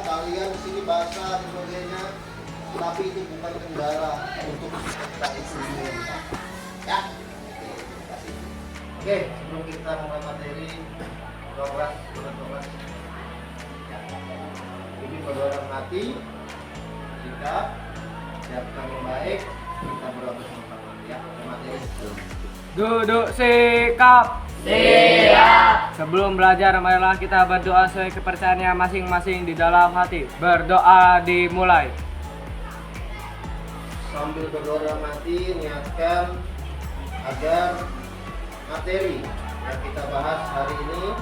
kalian di sini basah dan sebagainya, tapi itu bukan kendala untuk kita istri. Ya. Oke, sebelum kita mulai materi, doa. Ya. Ini berdoa mati. Jika siapkan yang baik, kita berdoa bersama-sama. Ya, materi. Duduk sikap. Siap. Sebelum belajar, marilah kita berdoa sesuai kepercayaannya masing-masing di dalam hati. Berdoa dimulai. Sambil berdoa mati, niatkan agar materi yang kita bahas hari ini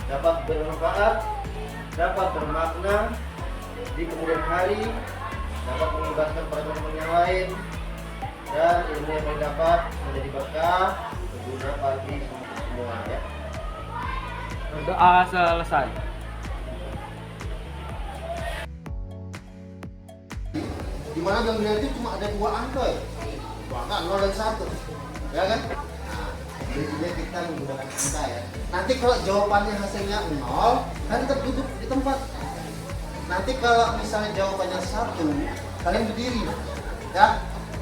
dapat bermanfaat, dapat bermakna di kemudian hari, dapat mengibatkan para teman yang lain, dan ilmu yang didapat menjadi berkah berguna bagi semua ya. Berdoa selesai. Di mana dalam dunia itu cuma ada dua angka ya, dua angka 0 dan 1 ya kan. Nah, jadi kita menggunakan angka ya. Nanti kalau jawabannya hasilnya 0, kan tetap duduk di tempat. Nanti kalau misalnya jawabannya 1, kalian berdiri ya,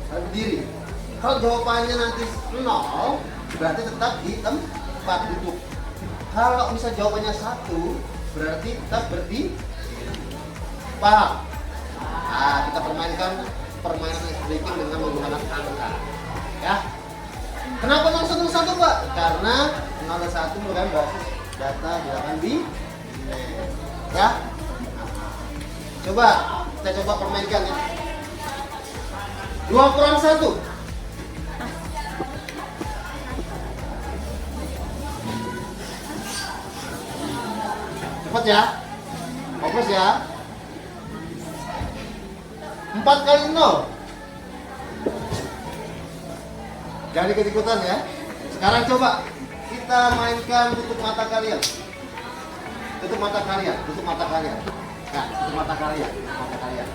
kalian berdiri. Kalau jawabannya nanti 0, berarti tetap di tempat duduk. Kalau misalnya jawabannya 1, berarti tetap berdiri. Paham? Nah, kita permainkan permainan ice breaking dengan menggunakan angka ya. Kenapa 011 Pak? Karena 011 merupakan basis data bilangan biner ya. Coba kita coba permainkan ya. 2 kurang 1. Cepat ya, fokus ya. 4 kali 0. Jangan ikut-ikutan ya. Sekarang coba kita mainkan tutup mata kalian. Tutup mata kalian, tutup mata kalian. Nah, tutup mata kalian, mata kalian.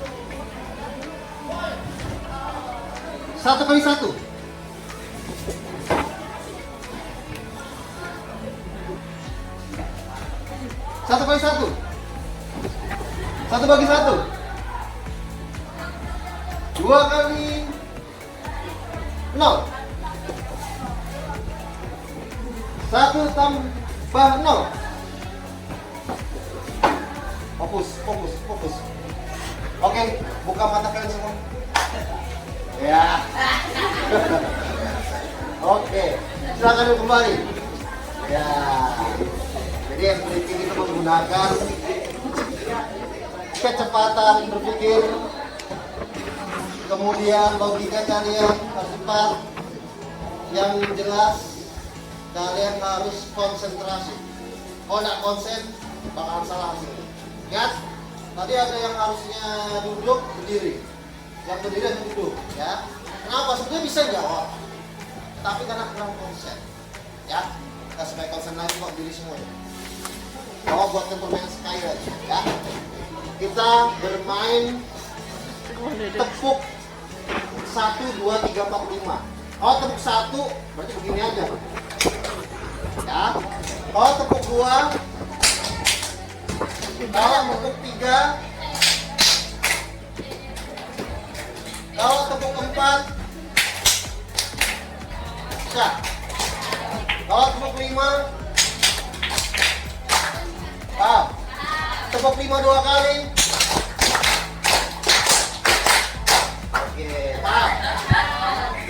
1 kali 1. 1 kali 1. 1 bagi 1. 2 kali 0. 1 tambah 0. Fokus. Oke, buka mata kalian semua. Ya. Oke, silakan dulu kembali. Ya. Jadi yang berikut kita menggunakan kecepatan berpikir, kemudian logika kalian harus cepat, yang jelas kalian harus konsentrasi. Kalau nggak konsen, bakalan salah hasilnya. Ingat, tadi ada yang harusnya duduk berdiri, yang berdiri harus duduk, ya. Kenapa? Sebenarnya bisa jawab, tapi karena kurang konsen, ya. Kita supaya konsen lagi kok diri semua. Bawa buatkan permainan sekali lagi, ya. Kita bermain tepuk 1, 2, 3, 4, 5. Kalau tepuk 1 berarti begini aja ya. Kalau tepuk 2, kalau tepuk 3, kalau tepuk 4 bisa. Kalau tepuk 5 tepuk 5 2 kali.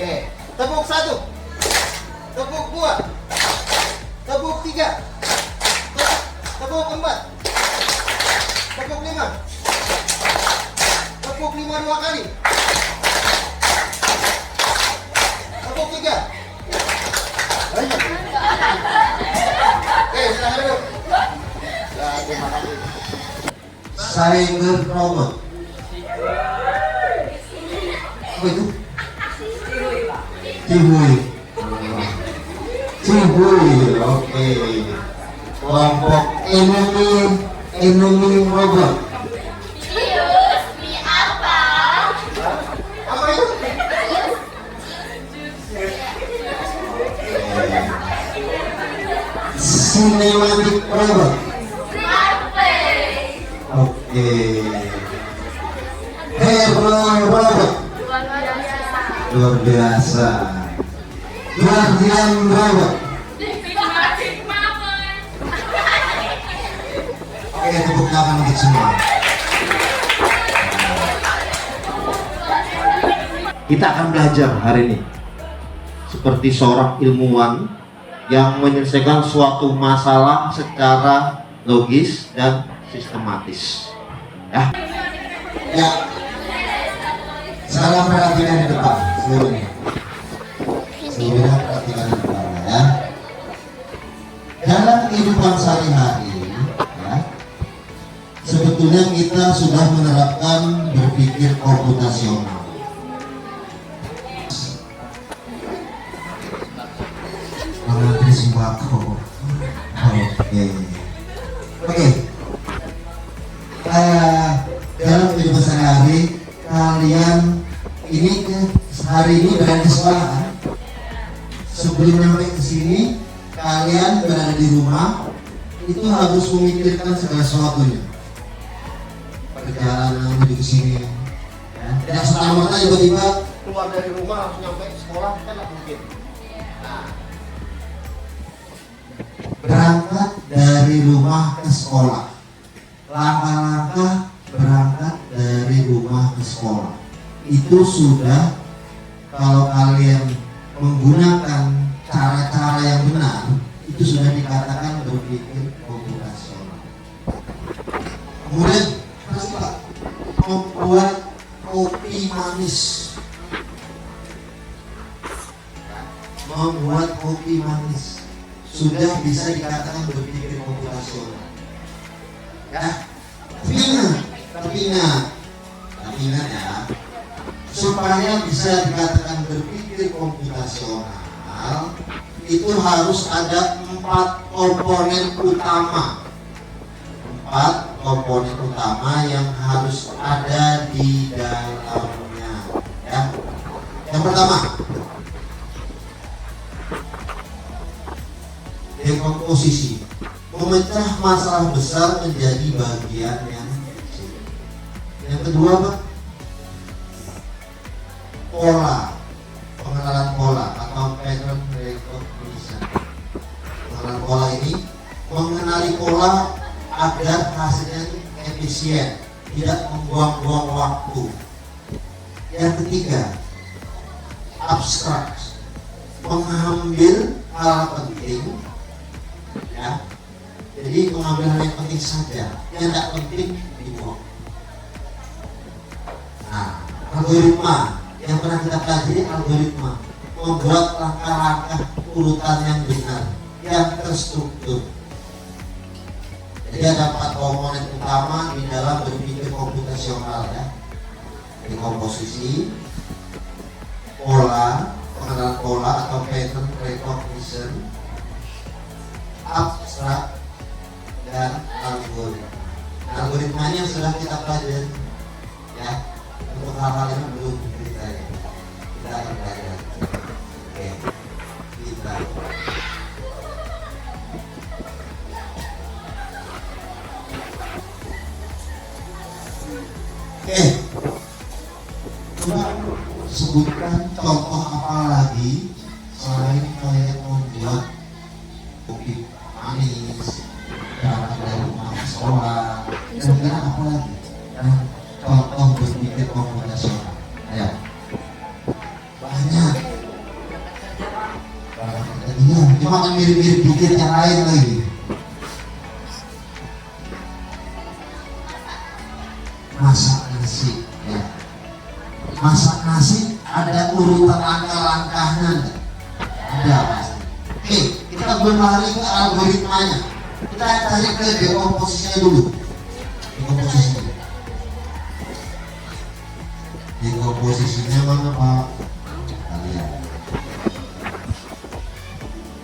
Oke, tepuk 1, tepuk 2, tepuk 3, tepuk 4, tepuk 5, tepuk 5 2 kali, tepuk 3. Oke, silahkan duduk. Ya, terima kasih. Cyber trauma. Apa itu? Cihuy, oke. Kelompok enemy robot. Cius, mie apa? Apa itu? Cinematic robot. Marvel. Oke. Berapa? Luar biasa. Guardian berapa? Oke, tepuk tangan untuk semua. Kita akan belajar hari ini seperti seorang ilmuwan yang menyelesaikan suatu masalah secara logis dan sistematis. Ya. Ya. Sekarang perhatikan di depan seluruhnya. Seluruhnya perhatikan di depan ya. Dalam kehidupan sehari-hari ya, sebetulnya kita sudah menerapkan berpikir komputasional. Mengantri sembako. Oke. Dalam kehidupan sehari-hari kalian ini hari ini berada di sekolah kan? Sebelum sampai ke sini kalian berada di rumah itu harus memikirkan segala sesuatunya. Perjalanan menuju ke sini ya. Tidak serta-merta tiba-tiba Keluar dari rumah langsung nyampe sekolah kan nggak mungkin. Nah, berangkat dari rumah ke sekolah, langkah-langkah berangkat dari rumah ke sekolah itu sudah, kalau kalian menggunakan cara-cara yang benar itu sudah dikatakan berpikir komputasional. Kemudian coba membuat kopi manis, sudah bisa dikatakan berpikir komputasional. Ya, tapi ingat ya, supaya bisa dikatakan berpikir komputasional itu harus ada 4 komponen utama. 4 komponen utama yang harus ada di dalamnya ya. Yang pertama, dekomposisi, memecah masalah besar menjadi bagian yang kecil. Yang kedua apa? Pola, pengenalan pola atau pattern recognition. Pengenalan pola ini mengenali pola agar hasilnya efisien, tidak membuang-buang waktu. Yang ketiga, abstrak, mengambil hal penting ya. Jadi mengambil hal yang penting saja, yang tidak penting dibuang. Nah, algoritma yang pernah kita pelajari, algoritma membuat langkah-langkah urutan yang benar, yang terstruktur. Jadi ada 4 komponen utama di dalam berpikir komputasional ya. Jadi komposisi, pola, pengenalan pola atau pattern recognition, abstrak, dan algoritma. Algoritmanya sudah kita pelajari ya. Untuk hal-hal yang belum diceritain kita akan belajar. Oke, kita coba sebutkan contoh apa lagi selain kalian membuat kopi manis, berangkat dari rumah ke sekolah, kira-kira apa lagi yang contoh berpikir komputasional? Ayo, banyak. Iya, cuma kan mirip-mirip dikit yang lain lagi. Masak nasi ya. Masak nasi ada urutan langkah-langkahnya. Ada pasti. Oke, kita belum lari ke algoritmanya. Kita cari ke dekomposisinya dulu. Dekomposisinya mana Pak? Kalian.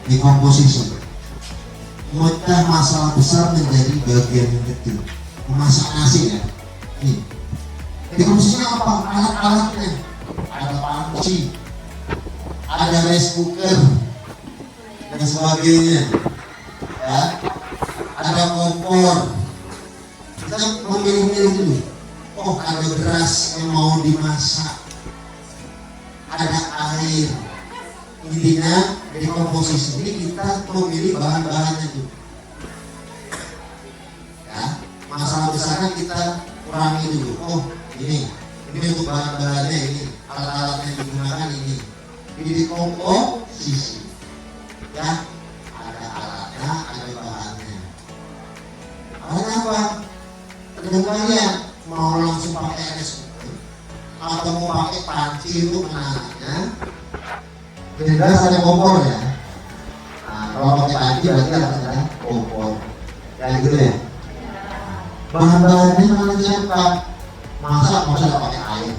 Dekomposisi, memecah masalah besar menjadi bagian yang kecil. Memasak nasi ya. Nih. Dekomposisinya apa? Alat-alatnya. Ada panci, ada rice cooker dan sebagainya ya. Ada kompor. Kita kita memilih-milih dulu. Oh, ada beras yang mau dimasak, ada air. Intinya dari komposisi ini kita memilih bahan-bahannya dulu. Ya, masalah besarnya kita kurangi dulu. Oh, ini untuk bahan-bahannya ini, alat-alat yang digunakan ini. Jadi di komposisi, ya, ada alatnya, ada bahannya. Bahannya apa? Tergantung kalian mau langsung pakai air atau mau pakai panci untuk menanamnya. Beda ada kompor ya. Nah, kalau pakai panci berarti ada kompor. Ya gitu ya. Bahan-bahannya mana siapa? Masak nggak pakai air.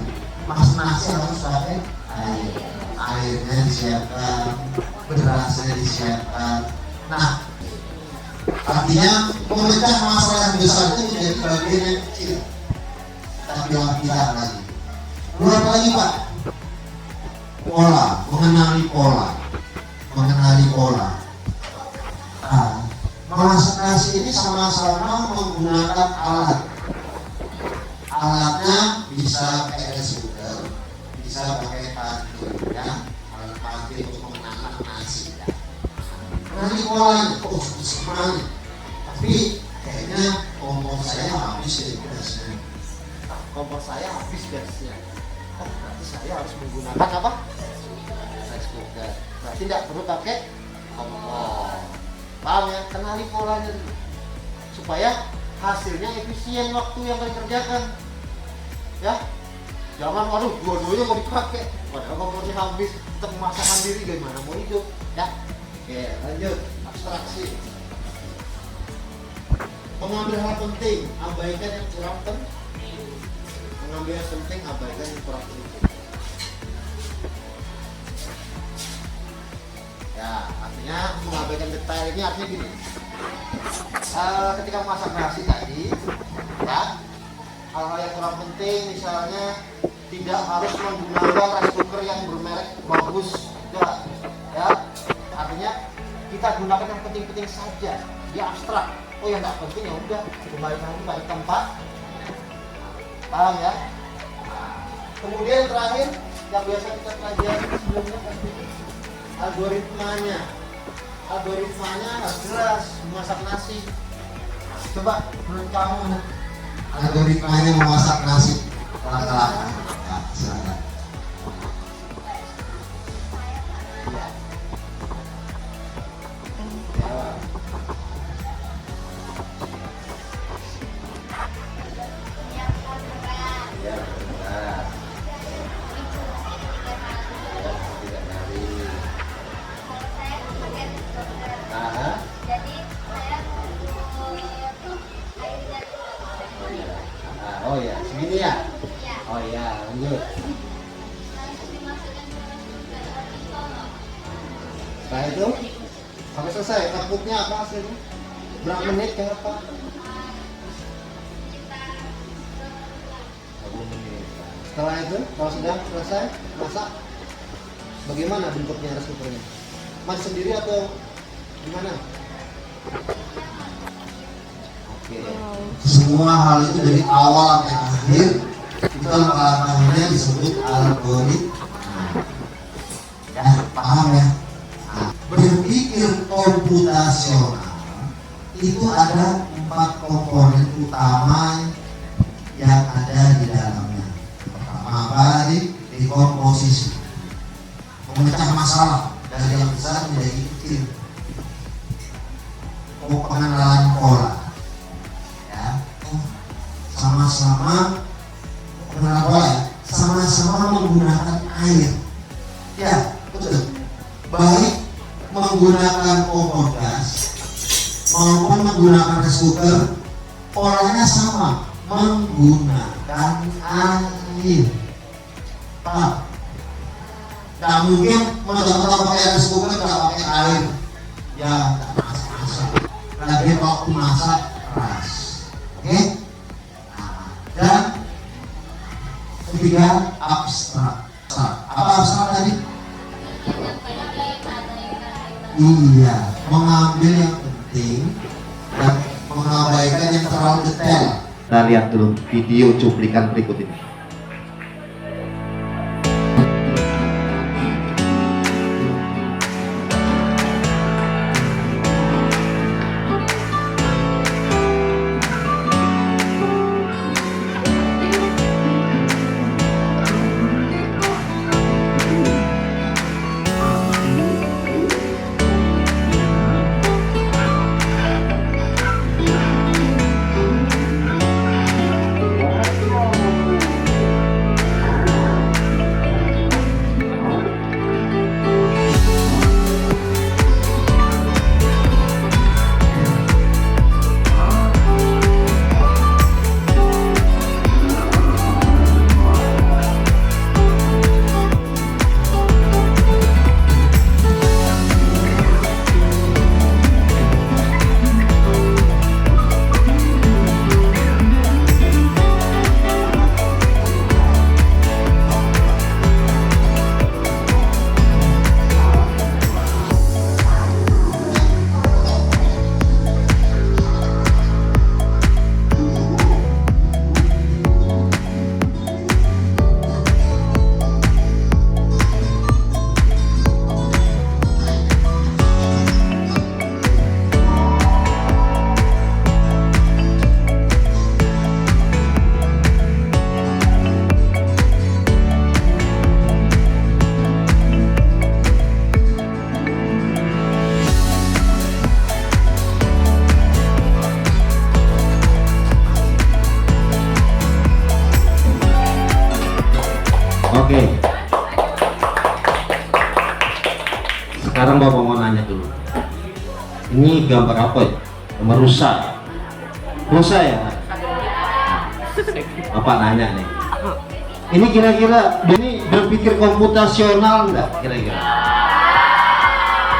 Masak nasi harus pakai air. Airnya disiapkan, berasnya disiapkan. Nah, artinya memecah masalah yang besar itu menjadi bagian yang kecil. Kita bilang lagi. Lalu apa lagi Pak? Pola, mengenali pola. Nah, masak nasi ini sama-sama menggunakan alat. Alatnya bisa pakai rice cooker, bisa pakai panci, ya, alat panci untuk mengenalkan nasi. Ya. Mengenali polanya, oh semuanya. Tapi kayaknya kompor saya habis ya gasnya. Kompor saya habis gasnya. Oh, berarti saya harus menggunakan apa? Rice cooker. Berarti tidak perlu pakai kompor. Paham ya? Kenali polanya dulu. Supaya hasilnya efisien waktu yang kalian kerjakan. Ya, jangan waduh dua-duanya mau dipakai. Padahal kompornya habis, tetap memaksakan diri gimana mau hidup. Ya, oke lanjut abstraksi. Mengambil hal penting, abaikan yang kurang penting. Mengambil yang penting, abaikan yang kurang penting. Ya, artinya mengabaikan detail ini artinya gini. Ketika masak nasi tadi, ya, hal-hal yang kurang penting misalnya tidak harus menggunakan rice cooker yang bermerek bagus, ya. Artinya kita gunakan yang penting-penting saja, dia abstrak. Oh yang nggak penting ya udah kembali lagi balik tempat. Paham ya? Nah, kemudian terakhir yang biasa kita pelajari sebelumnya pasti algoritmanya harus jelas memasak nasi. Coba menurut kamu Algoritmanya memasak nasi laka-laka. Ya, silakan. Oh ya, segini ya? Oh ya, lanjut. Setelah itu, sampai selesai. Outputnya apa hasilnya? Berapa menit kayak apa? 20 menit. Setelah itu, kalau sudah selesai masak, bagaimana bentuknya rice cookernya? Masih sendiri atau gimana? Oke. Semua hal itu dari awal sampai akhir itu langkah-langkahnya disebut algoritma. Ya, paham ya? Nah, berpikir komputasional itu ada 4 komponen utama yang ada di dalamnya. Pertama apa tadi? Dekomposisi, memecah masalah dari yang besar menjadi kecil. Pengenalan pola. Sama-sama mengenal ya, sama-sama menggunakan air. Ya, betul. Baik menggunakan kompor gas maupun menggunakan rice cooker, polanya sama, menggunakan air. Paham? Nggak mungkin mencoba pakai rice cooker nggak pakai air. Ya, nggak masak. Lagi waktu masak keras. Oke? Dan ketiga abstrak. Apa abstrak tadi? Iya, mengambil yang penting dan mengabaikan yang terlalu detail. Kita lihat dulu video cuplikan berikut ini. Oke. Sekarang Bapak mau nanya dulu. Ini gambar apa ya? Gambar rusa. Rusa ya? Bapak nanya nih. Ini kira-kira ini berpikir komputasional enggak kira-kira?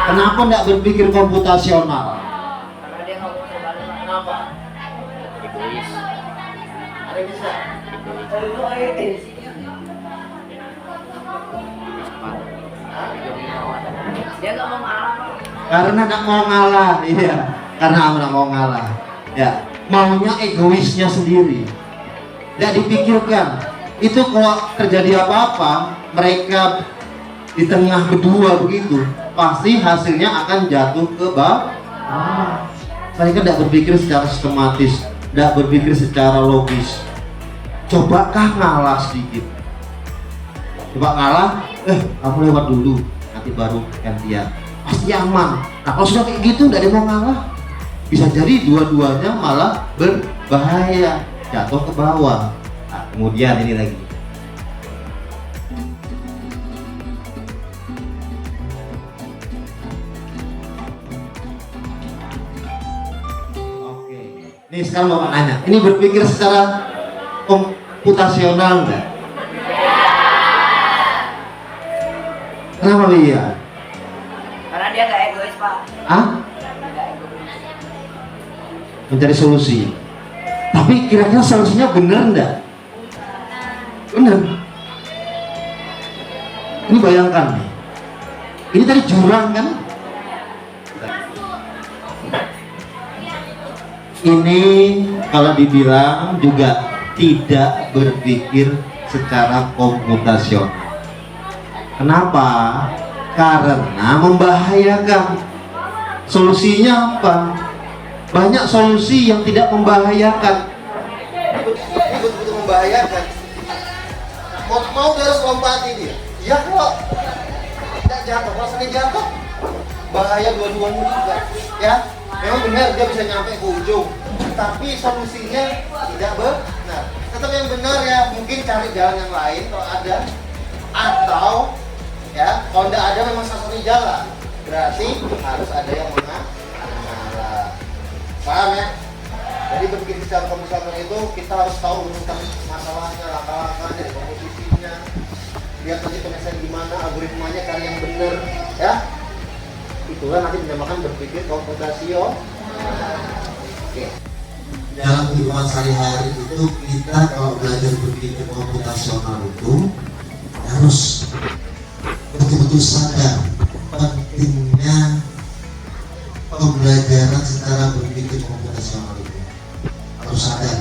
Kenapa enggak berpikir komputasional? Karena dia nggak mau balik. Kenapa? Egois. Ada bisa. Egois. Dia nggak mau ngalah. Karena enggak mau ngalah, iya. Karena enggak mau ngalah. Ya, maunya egoisnya sendiri. Enggak dipikirkan. Itu kalau terjadi apa-apa, mereka di tengah berdua begitu, pasti hasilnya akan jatuh ke bawah. Mereka tidak berpikir secara sistematis, tidak berpikir secara logis. Cobakah ngalah sedikit? Coba ngalah, kamu lewat dulu, nanti baru gantian. Pasti aman. Nah kalau sudah kayak gitu, tidak ada yang mau ngalah. Bisa jadi dua-duanya malah berbahaya, jatuh ke bawah. Nah, kemudian ini lagi. Oke. Nih sekarang Bapak nanya, ini berpikir secara komputasional enggak? Kenapa iya? Karena dia nggak egois, Pak. Ah? Mencari solusi. Tapi kira-kira solusinya benar enggak? Benar. Ini bayangkan nih. Ini tadi jurang kan? Ini kalau dibilang juga tidak berpikir secara komputasional. Kenapa? Karena membahayakan. Solusinya apa? Banyak solusi yang tidak membahayakan. Betul-betul membahayakan. Mau harus lompati dia. Ya kalau tidak jatuh, kalau sering jatuh bahaya dua-duanya juga. Ya, memang benar dia bisa nyampe ke ujung, tapi solusinya tidak benar. Tetap yang benar ya, mungkin cari jalan yang lain kalau ada, atau ya kalau tidak ada memang satu jalan, berarti harus ada yang mengalah. Paham ya? Jadi berpikir secara komputasional itu kita harus tahu tentang masalahnya, langkah-langkahnya, komposisinya, lihat nanti penyelesaian gimana, algoritmanya cari yang benar, ya. Itulah nanti dinamakan berpikir komputasional. Oke. Dalam kehidupan sehari-hari itu kita kalau belajar berpikir komputasional itu harus betul-betul sadar pentingnya pembelajaran secara berpikir komputasional itu. Harus sadar,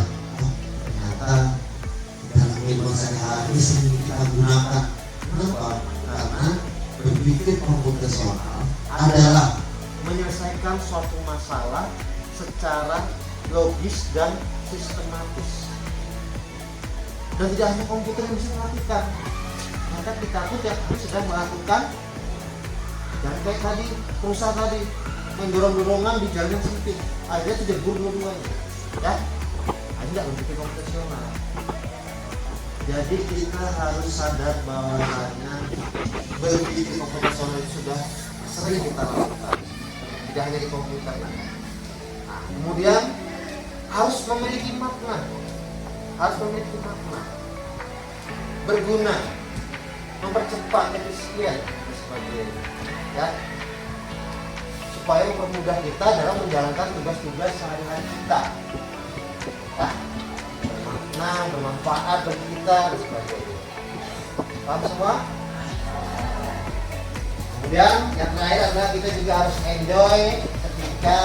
dalam kehidupan sehari-hari sering kita gunakan. Kenapa? Karena berpikir komputasional adalah menyelesaikan suatu masalah secara logis dan sistematis. Dan tidak hanya komputer yang bisa melakukan, maka kita pun tiap hari sedang melakukan. Dan kayak tadi perusahaan tadi mendorong-dorongan di jalan yang sempit, akhirnya sudah dua-duanya, ya. Akhirnya tidak berpikir komputasional. Jadi kita harus sadar bahwasanya berpikir komputasional itu sudah sering kita lakukan, tidak hanya di komputer. Nah, kemudian harus memiliki makna, berguna, mempercepat efisien dan sebagainya, ya, supaya mempermudah kita dalam menjalankan tugas-tugas sehari-hari kita, ya, bermakna, bermanfaat bagi kita dan sebagainya. Paham semua? Kemudian yang terakhir adalah kita juga harus enjoy ketika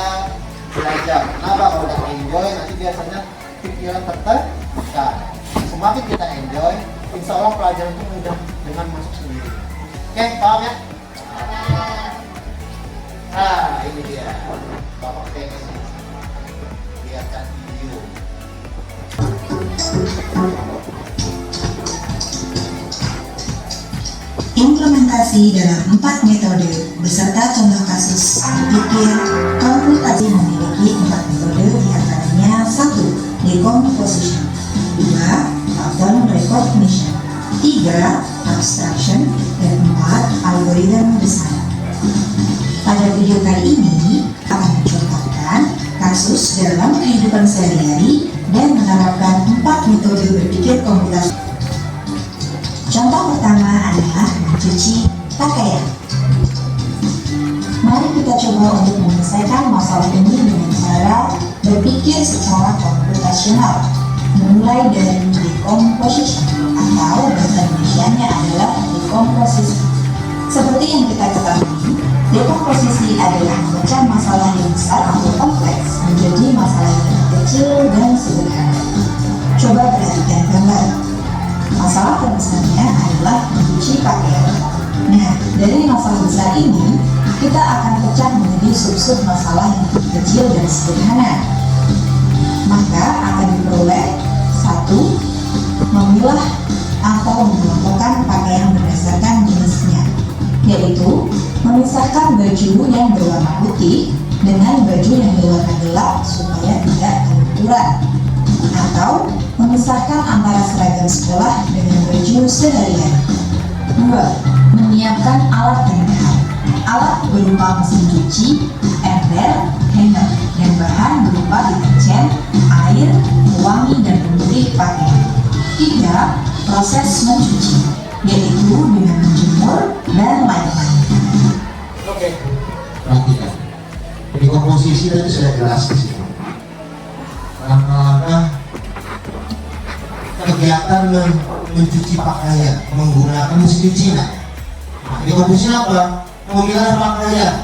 belajar. Kenapa? Kalau udah enjoy nanti biasanya pikiran tertekan. Semakin kita enjoy, insya Allah pelajaran itu mudah dengan masuk sendiri. Oke, paham ya? Nah, ini dia Bapak pengen lihatkan video. Implementasi dalam 4 metode beserta contoh kasus berpikir komputasi memiliki 4 metode, diantaranya 1. Decomposition, 2. Pattern recognition, 3. Abstraction, dan 4. Algorithm design. Pada video kali ini akan mencontohkan kasus dalam kehidupan sehari-hari dan menerapkan 4 metode berpikir komputasi. Contoh pertama adalah mencuci pakaian. Mari kita coba untuk menyelesaikan masalah ini dengan cara berpikir secara komputasional, mulai dari decomposition atau bahasa Indonesianya adalah dekomposisi. Seperti yang kita ketahui, dekomposisi adalah memecah masalah yang besar atau kompleks menjadi masalah yang kecil dan sederhana. Coba perhatikan gambar. Masalah terbesarnya adalah mencuci pakaian. Nah, dari masalah besar ini, kita akan pecah menjadi sub-sub masalah yang kecil dan sederhana. Maka akan diperoleh 1. Memilah atau mengelompokkan pakaian berdasarkan jenisnya, yaitu memisahkan baju yang berwarna putih dengan baju yang berwarna gelap supaya tidak kelumpuran, atau memisahkan antara seragam sekolah dengan baju sehari-hari. 2. Menyiapkan alat dan bahan. Alat berupa mesin cuci, ember, hanger, dan bahan berupa deterjen, air, pewangi, dan pemutih pakaian. 3. Proses mencuci, yaitu dengan menjemur dan lain-lain. Oke. perhatikan. Jadi komposisi tadi sudah jelas di situ. Langkah-langkah kegiatan mencuci pakaian menggunakan mesin cuci. Nah, dekomposisi apa? Memilah pakaian,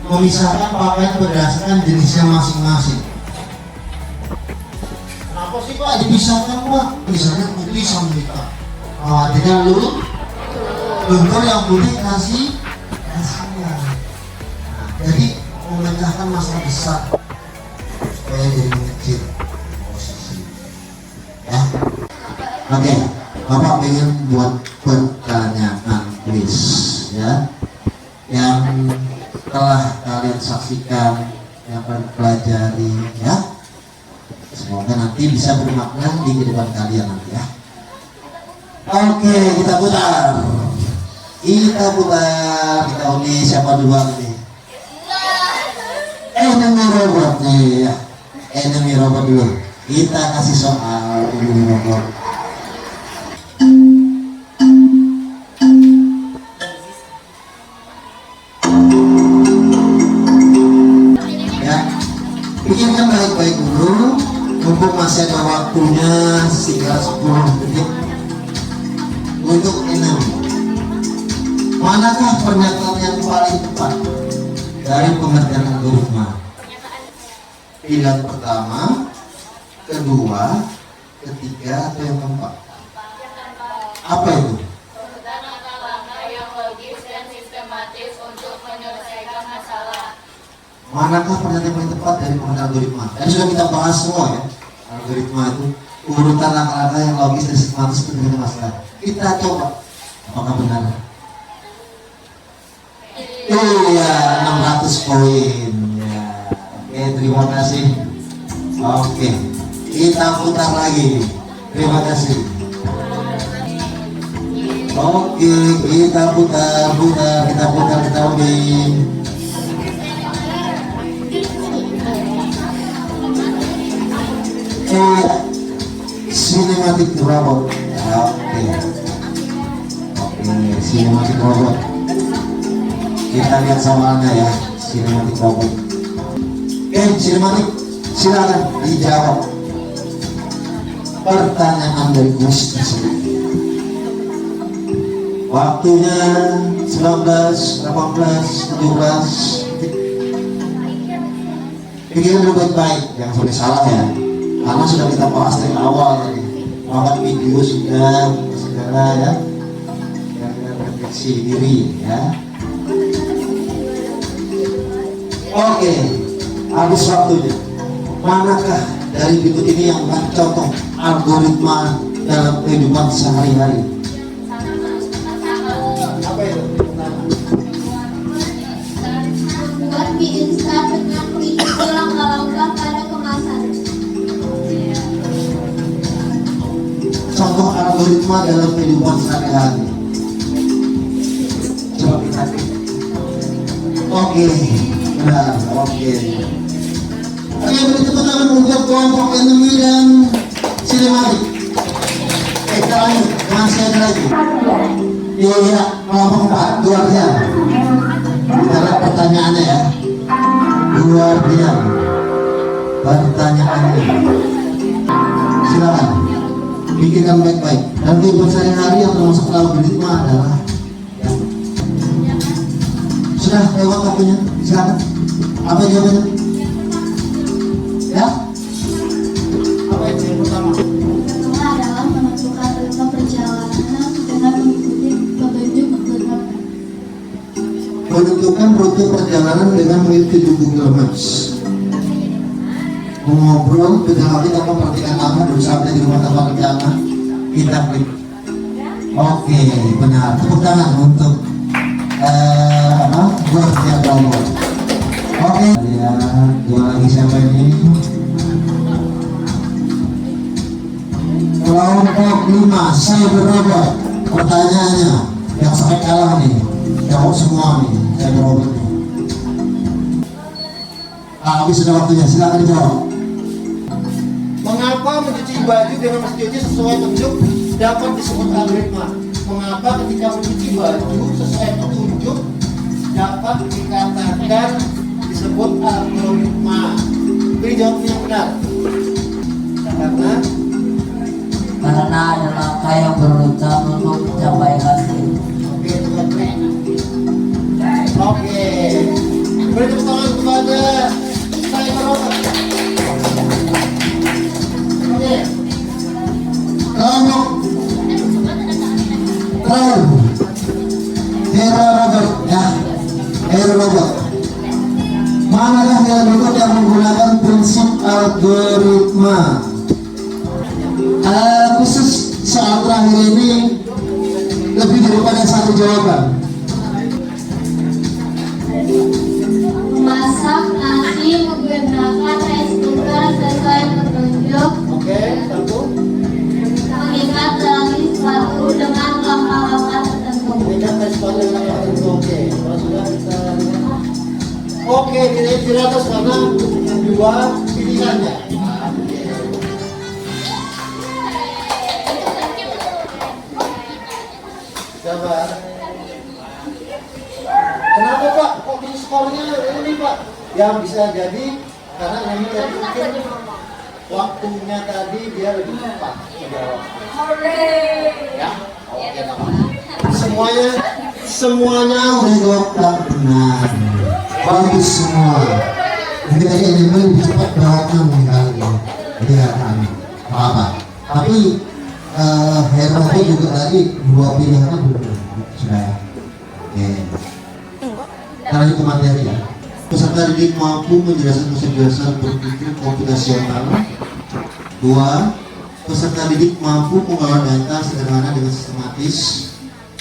memisahkan pakaian berdasarkan jenisnya masing-masing. Kenapa sih Pak? Dipisahkan Pak, misalnya putih sama hitam. Dengan luntur yang putih kasih kasihnya. Nah, jadi memecahkan masalah besar supaya jadi kecil posisi. Ya. Oke, Bapak pengen buat pertanyaan kuis, ya, yang telah kalian saksikan, yang kalian pelajari, ya. Semoga nanti bisa bermakna di kehidupan kalian nanti, ya. Oke, kita putar. Kita undi siapa duluan nih? Enemy robot nih, ya. Enemy robot dulu. Kita kasih soal enemy robot. Ya, pikirkan baik-baik dulu. Mumpung masih ada waktunya sekitar 10 detik untuk enemy. Manakah pernyataan yang paling tepat dari pengertian algoritma? Pilihan pertama, kedua, ketiga atau yang keempat? Apa itu? Menggunakan langkah yang logis dan sistematis untuk menyelesaikan masalah. Manakah pernyataan paling tepat dari pengertian algoritma? Tadi sudah kita bahas semua ya. Algoritma itu urutan langkah-langkah yang logis dan sistematis untuk menyelesaikan masalah. Kita coba, apakah benar? Iya, 600 poin. Ya. Oke, terima kasih. Oke, kita putar lagi. Terima kasih. Oke, kita putar. Cinematic robot. Oke, cinematic robot. Kita lihat soalnya ya, cinematic robot. Oke, cinematic, silakan dijawab pertanyaan dari kuis tersebut. Waktunya 19, 18, 17. Pikirkan dulu baik-baik, jangan sampai salah ya. Karena sudah kita bahas dari awal tadi. Bahkan video sudah segala ya. Yang kita refleksi diri ya. Oke, habis waktunya. Manakah dari berikut ini yang bukan contoh algoritma dalam kehidupan sehari-hari? Apa itu? Membuat mie instan dengan mengikuti langkah-langkah pada kemasan. Contoh algoritma dalam kehidupan sehari-hari. Coba kita lihat. Oke, benar. Oke, beri tepuk tangan untuk kelompok enemy dan sinematik. Kita lanjut, masih ada lagi. Iya, kelompok 4, dua artian. Kita lihat pertanyaannya ya. Dua artian. Pertanyaannya. Silakan. Pikirkan baik-baik. Dan kehidupan sehari-hari yang termasuk algoritma adalah ya. Sudah lewat waktunya. Silakan. Apa jawabannya? Ya? Apa itu yang pertama? Pertama adalah menentukan rute perjalanan dengan mengikuti petunjuk Google Maps. Menentukan rute perjalanan dengan mengikuti Google Maps. Mengobrol dengan hati tanpa perhatikan lama dan sampai di rumah tanpa rencana. Kita klik. Oke, benar. Tepuk tangan untuk buat dia download. Oke, lihat dua lagi siapa ini? Kelompok 5, cyber robot. Pertanyaannya yang sampai kalah nih, jawab semua nih, cyber robot nih. Habis sudah waktunya, silakan dijawab. Mengapa mencuci baju dengan mesin cuci sesuai petunjuk dapat disebut algoritma? Mengapa ketika mencuci baju sesuai petunjuk dapat dikatakan disebut algoritma? Beri jawabannya yang benar. Karena ada langkah yang berurutan untuk mencapai hasil. Oke, teman klik. Oke, beri tepuk tangan kepada cyber robot. Oke, Kelompok Hero Robot ya, Hero Robot. Manakah Hero Robot yang menggunakan prinsip algoritma? Khusus soal terakhir ini lebih daripada satu jawaban. Memasak nasi menggunakan rice cooker sesuai petunjuk. oke, satu. Mengikat tali sepatu dengan langkah-langkah tertentu. Mengikat tali sepatu dengan langkah tertentu. Oke, kalau sudah kita lihat. Oke, tidak di atas karena dua pilihannya. Sabar. Kenapa Pak? Kok bisa skornya ini Pak? Yang bisa jadi karena ini tadi mungkin waktunya tadi dia lebih cepat menjawab. Ya, oke Pak. Semuanya Menjawab tak benar. Bagus semua. Ini tadi yang lebih cepat berapa kali. Jadi ya kan, apa? Tapi Hermanto juga tadi dua pilihannya belum sudah ya. Oke. Karena itu materi ya. Peserta didik mampu menjelaskan konsep dasar berpikir komputasional. 2. Peserta didik mampu mengolah data sederhana dengan sistematis.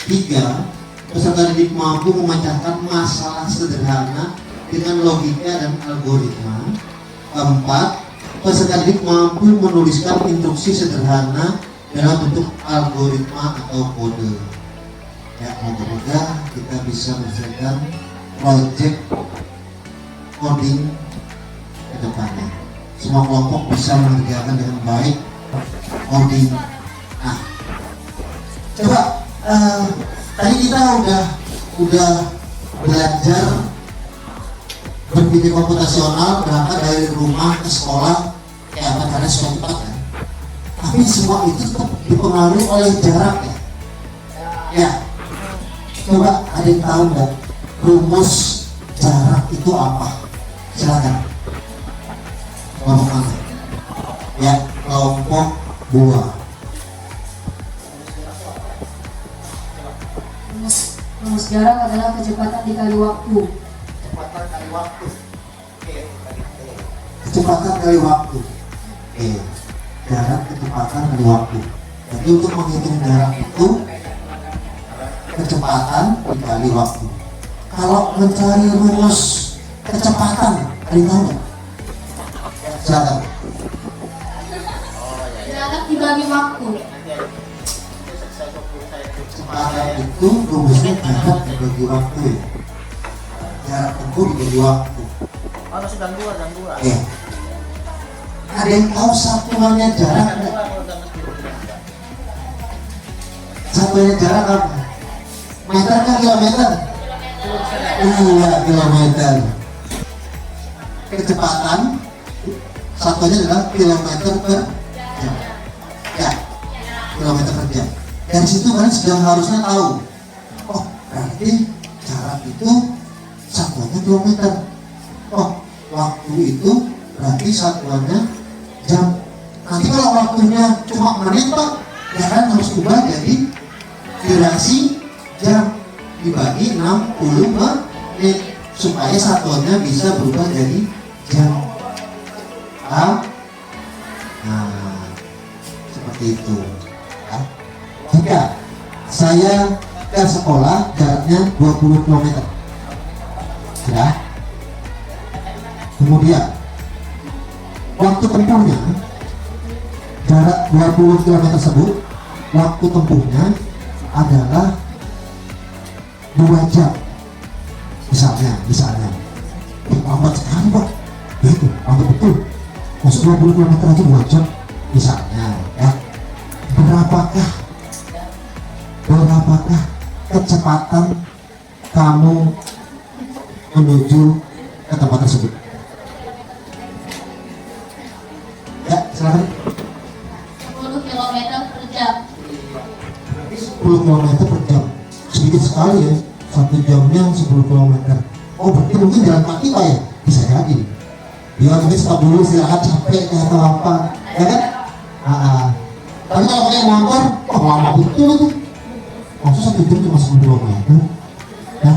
3. Peserta didik mampu memecahkan masalah sederhana dengan logika dan algoritma. 4. Peserta didik mampu menuliskan instruksi sederhana dalam bentuk algoritma atau kode. Ya, moga-moga kita bisa menyelesaikan project coding ke depannya. Semua kelompok bisa mengerjakan dengan baik coding. Nah, coba tadi kita udah belajar berpikir komputasional, berangkat dari rumah ke sekolah, kayak apa karena cepat ya. Tapi semua itu tetap dipengaruhi oleh jarak ya. Ya, coba ada yang tahu nggak rumus jarak itu apa? Silakan. Kelompok mana? Ya, kelompok buah. Rumus jarak adalah kecepatan dikali waktu. Kecepatan kali waktu. Oke. Kecepatan kali waktu. Oke. Jarak kecepatan kali waktu. Jadi untuk menghitung jarak itu kecepatan dikali waktu. Kalau mencari rumus kecepatan, ada yang tahu nggak? Silakan. Jarak dibagi waktu. Kecepatan itu rumusnya jarak dibagi waktu ya. Jarak tempuh dibagi waktu. Oh, masih dan dua. Ya. Ada yang tahu satuannya jarak nggak? Satuannya jarak apa? Meter kan kilometer? Iya, kilometer. Kecepatan satunya adalah kilometer per jam. Ya, kilometer per jam. Dari situ kalian sudah harusnya tahu. Oh, berarti jarak itu satuannya kilometer. Oh, waktu itu berarti satuannya jam. Nanti kalau waktunya cuma menit Pak, ya kan harus ubah jadi durasi jam dibagi 60 menit supaya satuannya bisa berubah jadi jam. Nah, seperti itu ya. Jika saya ke sekolah jaraknya 20 km ya, kemudian waktu tempuhnya jarak 20 km tersebut, waktu tempuhnya adalah 2 jam misalnya lambat sekali Pak ya, itu lambat betul. Masuk 20 km aja 2 jam misalnya ya. Berapakah kecepatan kamu menuju ke tempat tersebut? Ya, silakan. 10 km per jam. 10 km per jam sedikit sekali ya, 1 jamnya 10 km. Oh, berarti mungkin jalan kaki Pak ya? Bisa jadi ya, mungkin stop dulu, istirahat, capek atau apa ya kan? Tapi kalau pakai motor, oh lama betul itu. Maksudnya 1 jam cuma 10 km ya,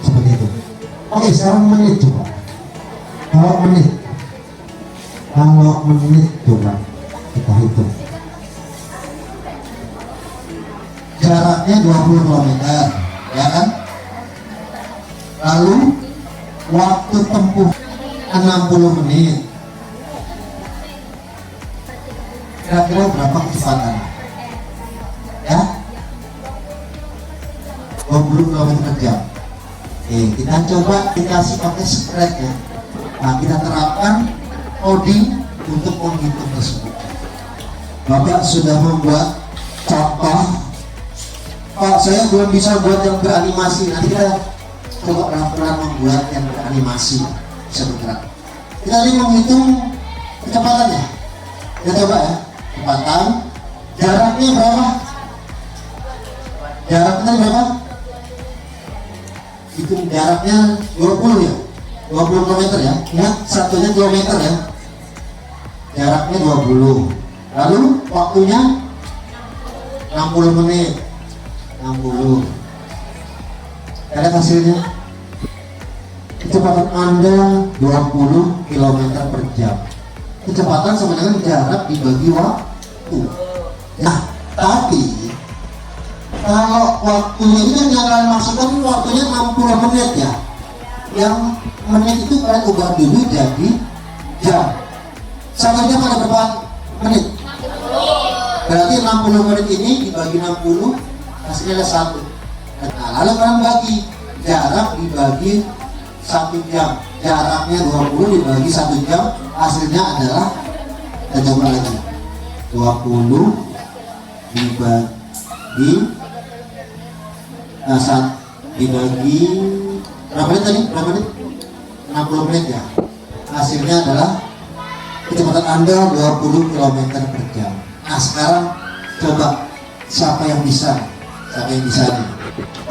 seperti itu. Oke, sekarang menit coba. Kalau menit coba kita hitung. Jaraknya 20 km ya kan? Lalu waktu tempuh 60 menit. Kira-kira berapa kecepatan? Ya? 20 km per jam. Oke, kita coba dikasih pakai spread ya. Nah, kita terapkan coding untuk menghitung tersebut. Bapak sudah membuat contoh. Pak, saya belum bisa buat yang beranimasi. Nanti kita coba pelan-pelan membuat yang beranimasi, bisa bergerak. Kita ini menghitung kecepatannya. Kita coba ya, kecepatan. Jaraknya berapa? Jaraknya berapa? Hitung jaraknya 20 ya, 20 km ya. Ingat satunya kilometer ya. Jaraknya 20. Lalu waktunya 60 menit. 60. Lihat hasilnya. Kecepatan Anda 20 km per jam. Kecepatan sama dengan jarak dibagi waktu. Nah, tapi kalau waktunya ini kan yang kalian maksudkan waktunya 60 menit ya. Yang menit itu kalian ubah dulu jadi jam. Satu jam ada berapa menit? Berarti 60 menit ini dibagi 60 hasilnya ada 1. Nah, lalu kalian bagi jarak dibagi 1 jam. Jaraknya 20 dibagi 1 jam, hasilnya adalah, kita coba lagi, 20 dibagi dibagi berapa menit tadi? Berapa menit? 60 menit ya. Hasilnya adalah kecepatan Anda 20 km per jam. Nah, sekarang coba siapa yang bisa? Siapa yang bisa nih?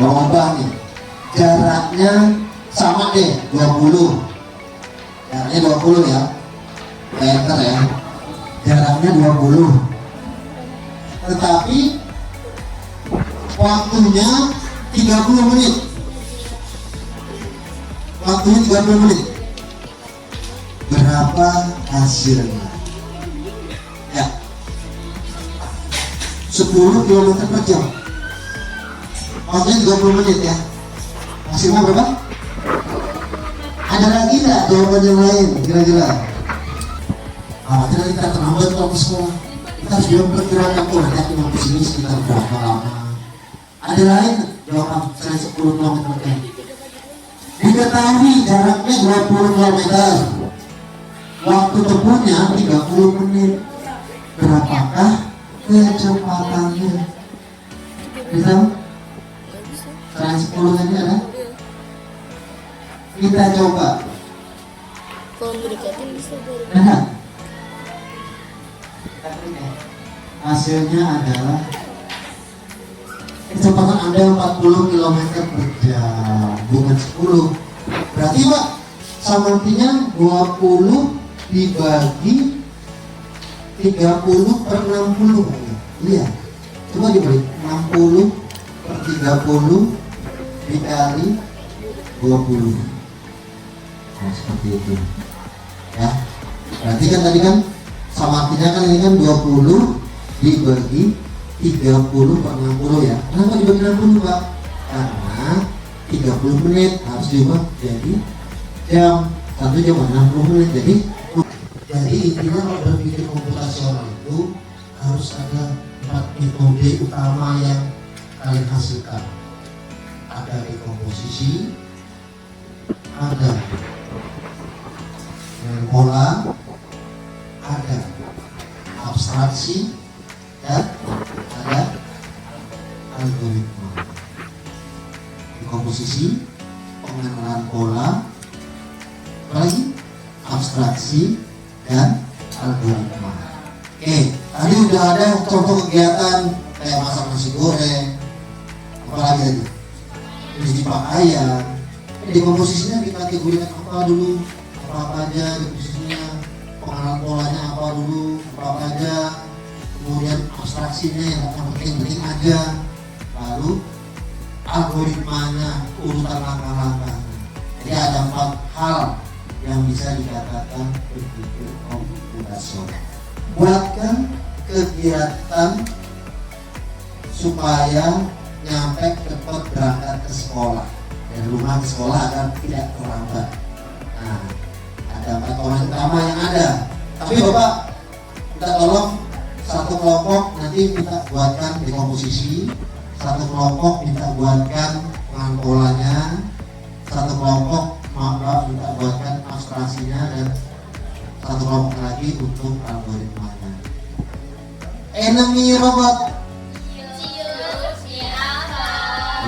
Mau ubah nih. Jaraknya sama deh, 20. Jaraknya 20 ya. Enter ya. Jaraknya 20. Tetapi waktunya 30 menit. Waktunya 30 menit. Berapa hasilnya? Ya. 10 km per jam. Waktunya 30 menit ya. Hasilnya berapa? Ada lagi nggak jawaban yang lain kira-kira? Tidak kita terlambat kalau ke sekolah. Kita harus juga perkirakan nanti aku mau kesini sekitar berapa lama. Ada lain jawaban selain 10 km per jam? Diketahui jaraknya 20 km. Waktu tempuhnya 30 menit. Berapakah kecepatannya? Bisa? Selain 10 tadi ada? Kita coba. Nah, hasilnya adalah kecepatan Anda 40 km per jam, bukan 10. Berarti Pak, sama artinya 20 dibagi 30 per 60. Iya, coba dibalik 60 per 30 dikali 20. Nah, seperti itu ya. Berarti kan tadi kan sama artinya kan ini kan 20 dibagi 30 per 60 ya. Kenapa dibagi 60 Pak? Karena 30 menit harus diubah jadi jam. 1 jam 60 menit. Jadi intinya kalau berpikir komputasional itu harus ada 4 metode utama yang kalian hasilkan. Ada dekomposisi, ada pola, ada abstraksi, dan ada algoritma. Dekomposisi, pengenalan pola, apalagi abstraksi, dan algoritma. Oke, tadi udah ada contoh kegiatan kayak masak nasi goreng, apalagi tadi mencuci pakaian. Dekomposisinya dikategorikan apa dulu, apa aja dekomposisinya, pengenalan polanya apa dulu, apa aja, kemudian abstraksinya yang penting aja, lalu algoritmanya, urutan langkah-langkah. Jadi ada 4 hal yang bisa dikatakan berpikir komputasional. Buatkan kegiatan supaya nyampe cepat berangkat ke sekolah, dari rumah ke sekolah agar tidak terlambat. Nah, ada 4 poin utama yang ada. Tapi Bapak kita tolong satu kelompok nanti kita buatkan dekomposisi, satu kelompok kita buatkan pengenalan polanya, satu kelompok kita buatkan abstraksinya, dan satu kelompok lagi untuk algoritmanya. Enemy robot.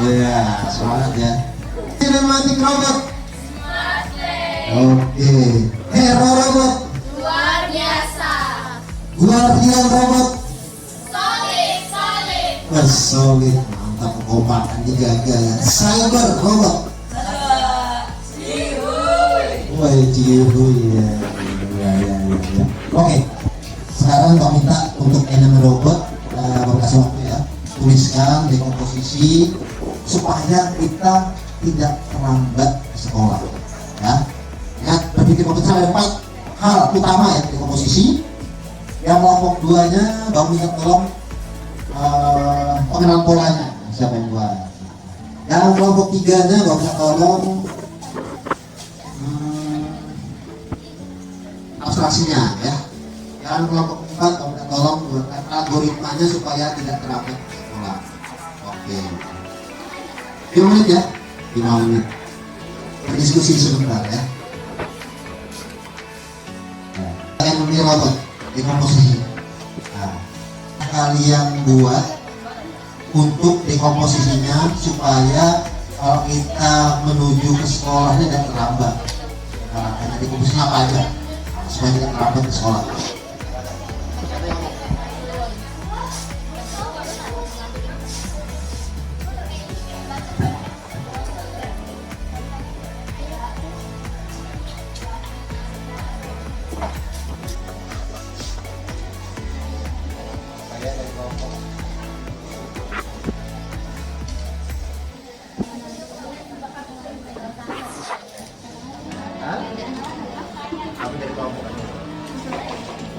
Ya, semangat ya. Cinematic robot. Oke. Hero robot. Luar biasa. Guardian robot. Solid. Wah, solid, mantap, kekompakan dijaga ya. Cyber robot. Wah, cihuy ya. Oke. Sekarang kau minta komposisi supaya kita tidak terlambat ke sekolah. Ya, ya berpikir komposisi ada 4 hal utama ya di komposisi. Yang kelompok 2-nya Bang minta tolong pengenalan polanya siapa yang buat. Yang kelompok 3-nya Bang minta tolong abstraksinya ya. Yang kelompok 4 Bang minta tolong buatkan algoritmanya supaya tidak terlambat sekolah. Oke. 5 menit ya, 5 menit. Berdiskusi sebentar ya. Kalian memilih robot di komposisi. Nah, kalian buat untuk dekomposisinya supaya kalau kita menuju ke sekolahnya tidak terlambat. Nah, karena dekomposisinya apa aja supaya tidak terlambat ke sekolah. Apa dari kelompok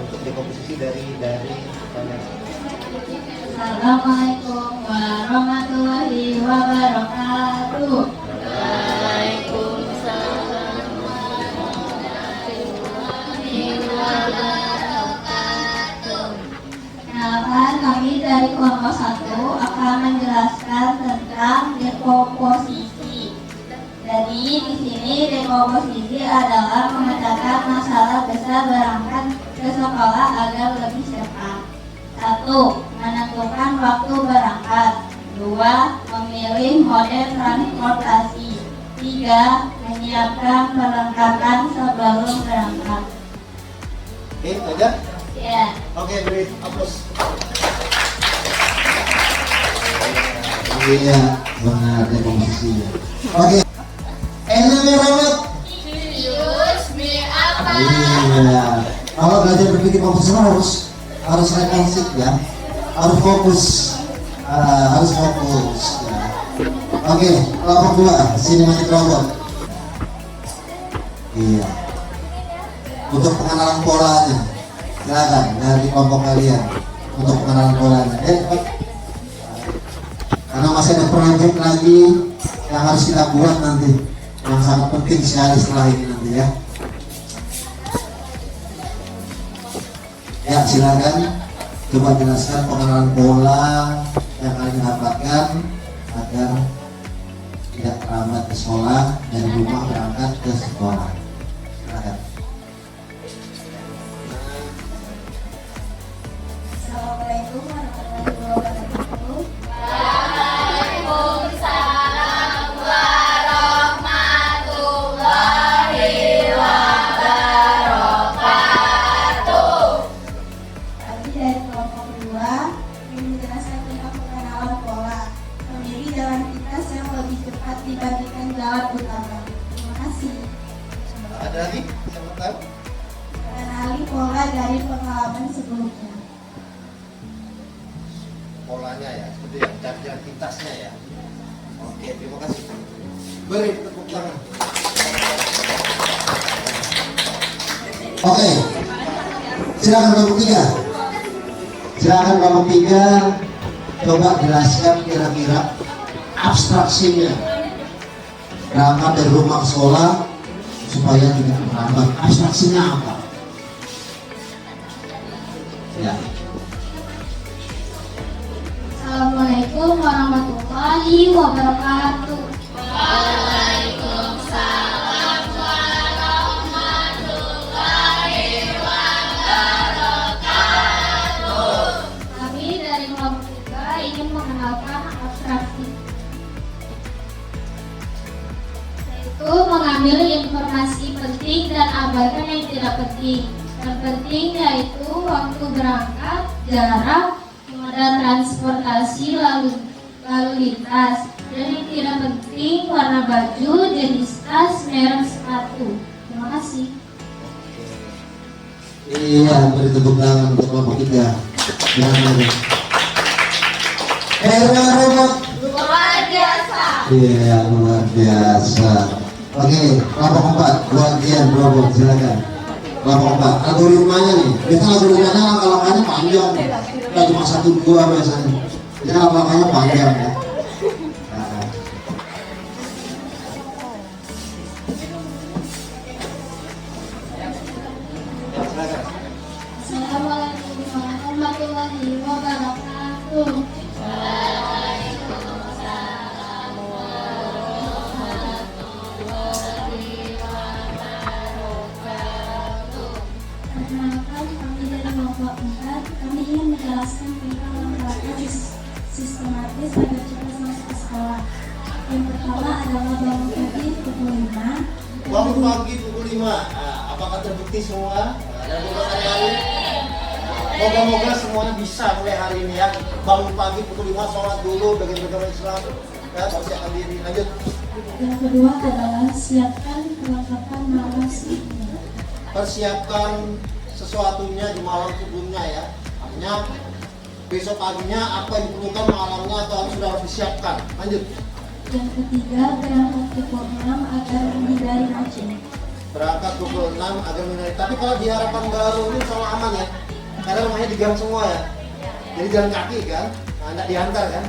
untuk dekomposisi dari kalian? Assalamualaikum warahmatullahi wabarakatuh. Kenalkan, kami dari kelompok 1 akan menjelaskan tentang dekomposisi. Jadi di sini dekomposisi adalah memecahkan masalah besar berangkat ke sekolah agar lebih cepat. 1. Menentukan waktu berangkat. 2. Memilih mode transportasi. 3. Menyiapkan perlengkapan sebelum berangkat. Oke, aja. Ya. Oke, beri aplaus. Iya, benar dekomposisi. Oke. Rahmat. Iya. Kalau belajar berpikir komposisi harus refleksif ya, harus fokus, ya. Oke, kelompok 2 sinematik robot. Iya. Untuk pengenalan polanya, silakan dari kelompok kalian untuk pengenalan polanya. Karena masih ada proyek lagi yang harus kita buat nanti, yang sangat penting sekali setelah ini nanti ya. Ya silakan coba jelaskan pengenalan pola yang kalian dapatkan agar tidak terlambat ke sekolah dan rumah berangkat ke sekolah. Silakan. Assalamualaikum warahmatullahi wabarakatuh. Kami dari kelompok 2 ingin menjelaskan tentang pengenalan pola, memilih jalan pintas yang lebih cepat dibandingkan jalan utama. Terima kasih. Ada lagi? Siapa tahu? Mengenali pola dari pengalaman sebelumnya. Polanya ya, seperti yang jalan pintasnya ya. Oke, terima kasih. Beri tepuk tangan. Oke, silakan kelompok 3. Silakan kelompok 3 coba jelaskan kira-kira abstraksinya berangkat dari rumah ke sekolah supaya tidak terlambat. Abstraksinya apa? Ya. Assalamualaikum warahmatullahi wabarakatuh. Kami dari kelompok 3 ingin mengenalkan abstraksi, yaitu mengambil informasi penting dan abaikan yang tidak penting. Yang penting yaitu waktu berangkat, jarak, moda transportasi, lalu lintas. Dan yang tidak penting warna baju, jenis tas, merek sepatu. Terima kasih. Iya, beri tepuk tangan untuk kelompok 3. Jangan robot. Luar biasa. Iya, luar biasa. Oke, kelompok 4, bagian robot, silakan. Kelompok 4, algoritmanya nih. Biasanya algoritmanya langkah-langkahnya panjang. Nggak cuma 1, 2 biasanya. Biasanya langkah-langkahnya panjang ya. Nah, Silakan. Assalamualaikum warahmatullahi wabarakatuh. Perkenalkan, kami dari kelompok 4. Kami ingin menjelaskan tentang langkah-langkah sistematis agar cepat masuk ke sekolah. Yang pertama adalah bangun pagi pukul 5. Bangun pagi pukul 5. Nah, apakah terbukti semua? Dan bukan hari-hari. Moga-moga semuanya bisa mulai hari ini ya. Bangun pagi pukul 5, sholat dulu, bagaimana Islam. Ya, persiapkan diri. Lanjut. Yang kedua adalah siapkan perlengkapan malam sebelumnya. Persiapkan sesuatunya di malam sebelumnya ya. Artinya besok paginya apa yang diperlukan malamnya atau sudah harus disiapkan. Lanjut. Yang ketiga, berangkat pukul 6 agar menghindari macet. Berangkat pukul 6 agar menghindari. Tapi kalau di harapan baru ini sama aman ya. Karena rumahnya di gang semua ya. Jadi jalan kaki kan. Nah, nggak diantar kan.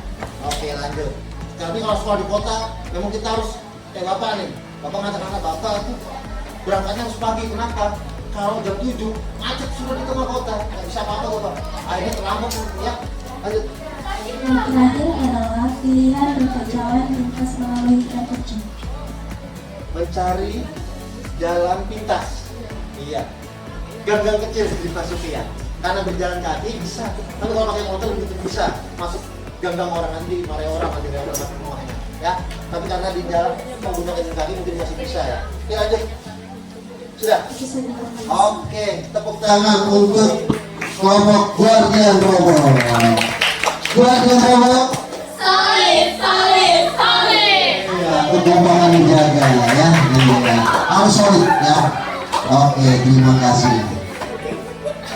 Oke, lanjut. Tapi kalau sekolah di kota, memang kita harus kayak bapak nih. Bapak ngajak anak bapak itu berangkatnya harus pagi. Kenapa? Kalau jam 7 macet sudah di tengah kota. Nggak bisa apa-apa bapak. Akhirnya terlambat ya. Lanjut. Yang terakhir adalah pilihan rute jalan lintas melalui gang kecil. Mencari jalan pintas. Iya. Gang-gang kecil dimasuki ya. Karena berjalan kaki bisa. Tapi kalau pakai motor begitu bisa masuk gang-gang orang nanti, mare orang nanti dari orang masuk rumahnya. Ya. Tapi karena di jalan menggunakan jalan kaki mungkin masih bisa ya. Oke, lanjut. Sudah. Bisa dilakukan. Oke, tepuk tangan tangan. untuk kelompok guardian robot. Guardian robot. Solid, solid, solid. Iya, kekompakan dijaga ya. Iya. Harus solid ya. Oke, terima kasih.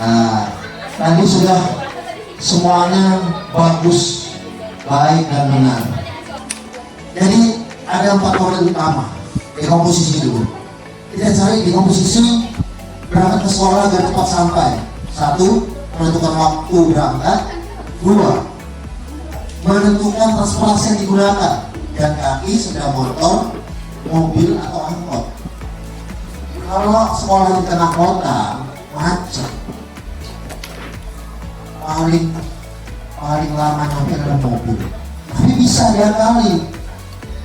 Nah, tadi sudah semuanya bagus, baik dan benar. Jadi ada 4 orang utama di komposisi dulu. Kita cari di komposisi berangkat ke sekolah agar cepat sampai. 1, menentukan waktu berangkat. 2, menentukan transportasi yang digunakan, jalan kaki, sepeda motor, mobil atau angkot. Kalau sekolah di tengah kota macet, paling lama nyampe adalah mobil. Tapi bisa diakali,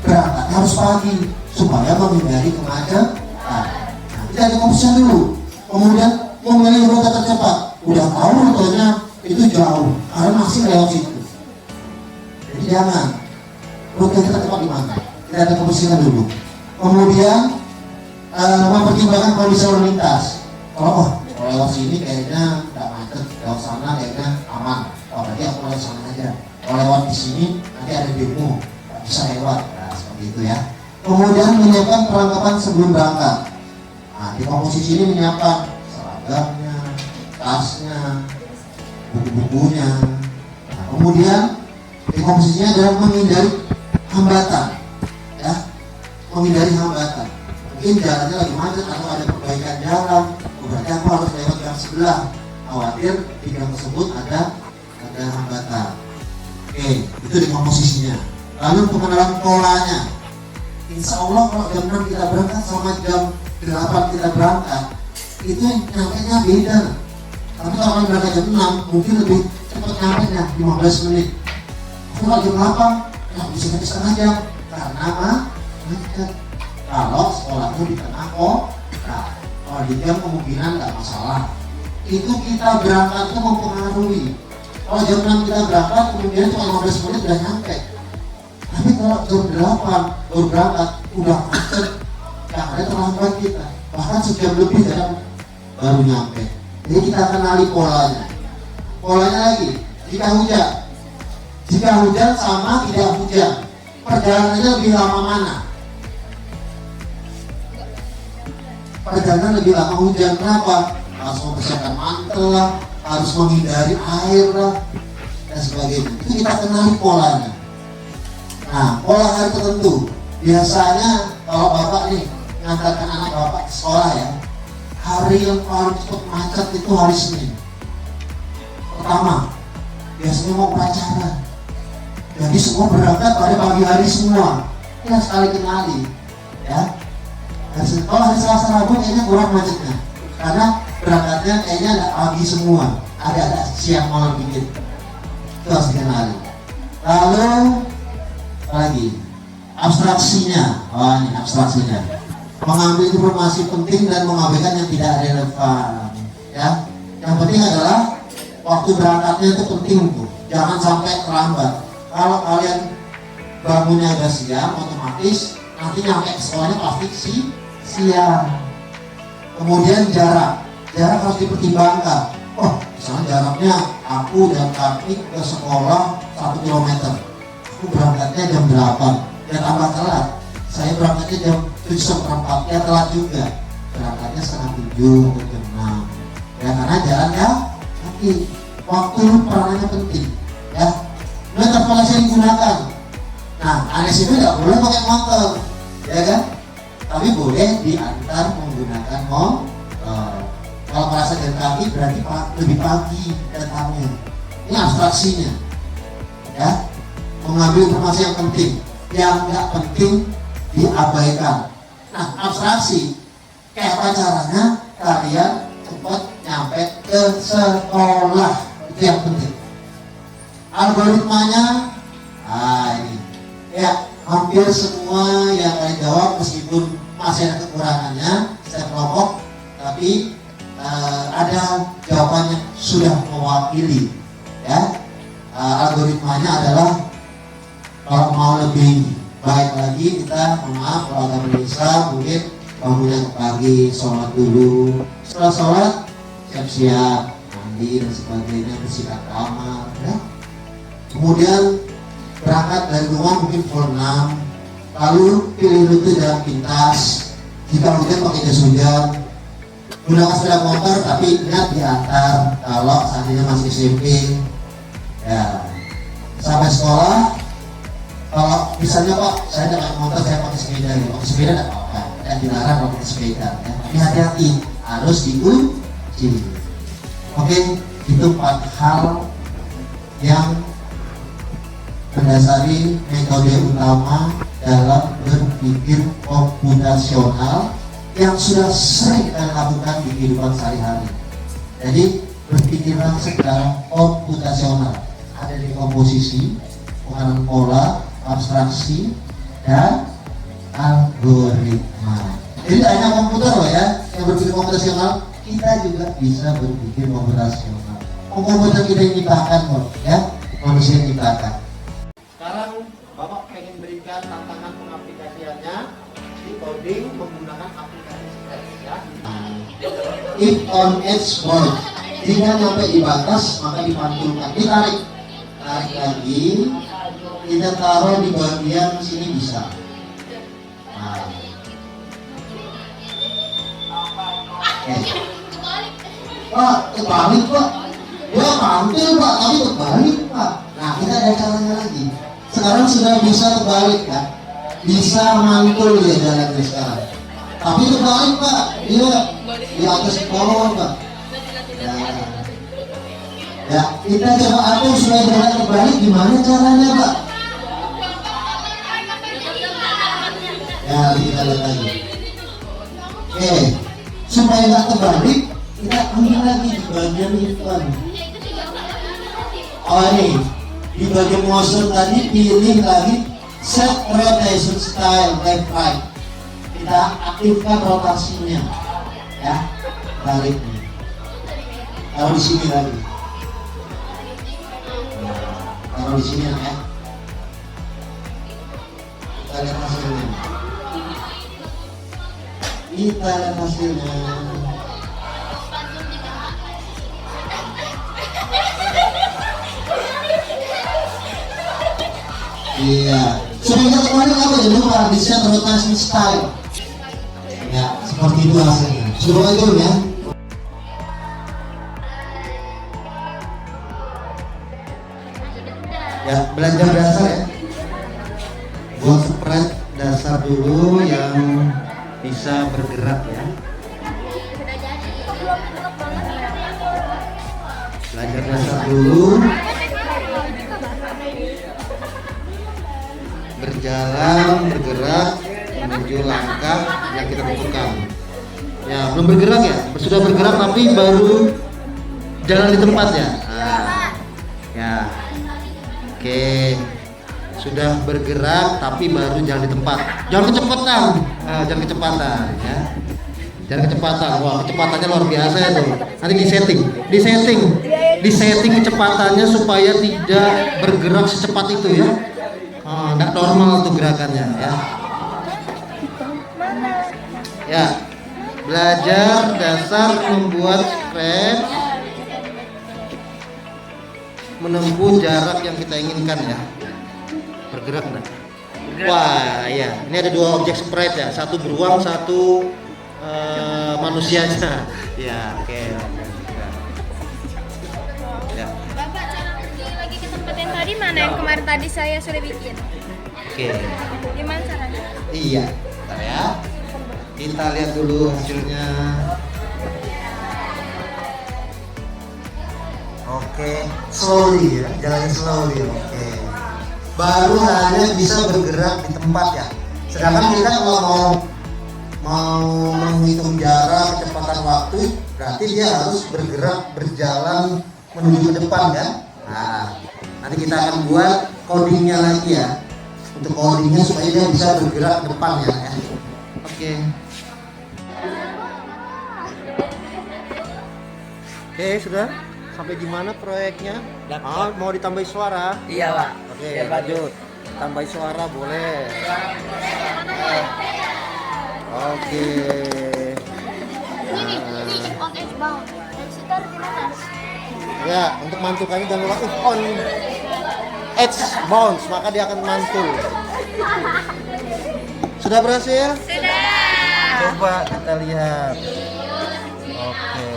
berangkat harus pagi supaya menghindari kemacetan. Nah, kita ada komposisi dulu. Kemudian memilih rute tercepat. Udah tahu rutenya itu jauh, karena masih lewat situ. Jadi jangan rute kita tepat di mana. Kita ada komposisinya dulu. Kemudian mempertimbangkan kondisi lalu lintas. Kalau lewat sini kayaknya nggak macet, lewat sana kayaknya aman. Oh berarti aku lewat sana aja. Kalau lewat di sini nanti ada demo, nggak bisa lewat. Nah seperti itu ya. Kemudian menyiapkan perlengkapan sebelum berangkat. Nah di komposisi ini menyiapkan seragamnya, tasnya, buku-bukunya. Nah, kemudian di komposisinya adalah menghindari hambatan, ya, menghindari hambatan. Mungkin jalannya lagi macet atau ada perbaikan jalan, berarti aku harus lewat gang sebelah. Khawatir di gang tersebut ada hambatan. Oke, itu di komposisinya. Lalu pengenalan polanya. Insya Allah kalau jam 6 kita berangkat sama jam 8 kita berangkat, itu nyampainya beda. Tapi kalau berangkat jam 6 mungkin lebih cepat nyampainya 15 menit. Kalau jam 8 ya bisa jadi setengah jam karena macet. Kalau sekolahnya di tengah kota, kalau di jam kemungkinan nggak masalah. Itu kita berangkat itu mempengaruhi. Kalau jam 6 kita berangkat kemudian cuma 15 menit udah nyampe. Tapi kalau jam 8 baru berangkat udah macet, yang ada terlambat kita. Bahkan sejam lebih baru nyampe. Jadi kita kenali polanya. Polanya lagi, jika hujan sama tidak hujan, perjalanannya lebih lama mana? Perjalanan lebih lama hujan, kenapa? Harus mempersiapkan mantel lah, harus menghindari air lah, dan sebagainya. Itu kita kenali polanya. Nah, pola hari tertentu. Biasanya kalau bapak nih ngantarkan anak bapak ke sekolah ya, hari yang paling cepat macet itu hari Senin. Pertama, biasanya mau upacara. Jadi semua berangkat pada pagi hari semua. Kita sekali kenali, ya. Kalau hari Selasa Rabu kayaknya kurang macetnya, karena berangkatnya kayaknya ada pagi semua, ada siang malam dikit. Itu harus dikenali. Lalu lagi abstraksinya, ini abstraksinya, mengambil informasi penting dan mengabaikan yang tidak relevan. Ya, yang penting adalah waktu berangkatnya itu penting tuh, jangan sampai terlambat. Kalau kalian bangunnya agak siang, otomatis nanti nyampe ke sekolahnya pasti siang. Kemudian jarak harus dipertimbangkan. Oh, misalnya jaraknya aku dan Kartik ke sekolah 1 km. Aku berangkatnya jam 8, ya tambah telat. Saya berangkatnya jam 7:15, ya telat juga. Berangkatnya setengah 7 atau jam 6. Ya karena jalannya nanti waktu peranannya penting. Ya, transportasi yang digunakan. Nah, Anes itu nggak boleh pakai motor, ya kan? Tapi boleh diantar menggunakan motor. Kalau merasa jalan kaki berarti lebih pagi datangnya. Ini abstraksinya, ya. Mengambil informasi yang penting, yang nggak penting diabaikan. Nah, abstraksi kayak apa caranya kalian cepat nyampe ke sekolah, itu yang penting. Algoritmanya, ini ya, hampir semua yang kalian jawab meskipun masih ada kekurangannya setiap kelompok, tapi ada jawaban yang sudah mewakili, ya. Algoritmanya adalah kalau mau lebih baik lagi kita maaf kalau agak bisa mungkin bangunnya pagi, sholat dulu, setelah sholat siap-siap mandi dan sebagainya, bersihkan kamar, ya. Kemudian berangkat dari rumah mungkin pukul 6, lalu pilih rute jalan pintas. Jika hujan pakai jas hujan, gunakan sepeda motor tapi ingat diantar kalau seandainya masih SMP, ya. Sampai sekolah, kalau misalnya Pak saya tidak pakai motor, saya pakai sepeda, ya. Pakai sepeda tidak apa-apa, tidak dilarang pakai sepeda, ya. Tapi hati-hati, harus diuji. Oke, itu 4 hal yang mendasari metode utama dalam berpikir komputasional yang sudah sering kalian lakukan di kehidupan sehari-hari. Jadi berpikirlah secara komputasional, ada di komposisi, pengenalan pola, abstraksi, dan algoritma. Jadi hanya komputer loh ya yang berpikir komputasional, kita juga bisa berpikir komputasional. Komputer kita yang ciptakan kok, ya, manusia yang ciptakan. Sekarang Bapak pengen berikan tantangan pengaplikasiannya di coding menggunakan aplikasi Scratch, ya. If on edge point, jika sampai di batas maka dipantulkan, ditarik, tarik lagi, kita taruh di bagian sini bisa. Nah. Pak, terbalik Pak. Ya mantul Pak, tapi terbalik Pak. Nah, kita ada caranya lagi. Sekarang sudah bisa terbalik kan, bisa mantul ya jalannya sekarang. Tapi terbalik Pak, iya di atas bawah Pak. Ya, kita coba atur supaya jalan terbalik, gimana caranya Pak? Ya, kita lihat lagi. Oke, supaya nggak terbalik, kita ambil lagi di bagian event. Oh ini. Di bagian motion tadi pilih lagi set rotation style left right. Kita aktifkan rotasinya, ya, balik nih. Taruh di sini lagi. Taruh di sini ya. Kita lihat hasilnya. Kita lihat hasilnya. Iya, sebenarnya kemarin apa ya lupa di set rotation style. Ya, seperti itu hasilnya. Coba itu ya. Ya, belajar dasar ya. buat spread dasar dulu yang bisa bergerak ya. Belajar dasar dulu. Berjalan, bergerak menuju langkah yang kita tentukan. Ya, belum bergerak ya, sudah bergerak tapi baru jalan di tempat ya. Nah, ya, oke, sudah bergerak tapi baru jalan di tempat. Jangan kecepatan, jangan kecepatan ya. Jangan kecepatan, wah kecepatannya luar biasa itu. Nanti di setting kecepatannya supaya tidak bergerak secepat itu ya. Nggak normal tuh gerakannya ya. Ya, belajar dasar membuat stretch, menempuh jarak yang kita inginkan ya. Bergerak enggak? Wah, ya. Ini ada dua objek sprite ya, satu beruang, satu manusianya. Ya, oke. Ya. Bapak, cara pergi lagi ke tempat yang tadi mana yang kemarin tadi saya sudah bikin? Oke. Gimana caranya? Iya, bentar ya. Kita lihat dulu hasilnya. Oke, slowly ya, jalanin slowly. Oke. Baru hanya bisa bergerak di tempat ya. Sedangkan kita kalau mau menghitung jarak, kecepatan waktu, berarti dia harus bergerak, berjalan menuju ke depan kan. Nah, nanti kita akan buat codingnya lagi ya, untuk codingnya supaya dia bisa bergerak ke depan ya. Oke. Oke, sudah sampai di mana proyeknya? Mau ditambahin suara? Iya Pak. Oke, lanjut. Tambahin suara boleh. Oke. Ini on edge bound. Dan sitar di mana? Ya, untuk mantulkannya jangan lupa on edge bounce, maka dia akan mantul. Sudah berhasil? Sudah. Coba kita lihat. Oke.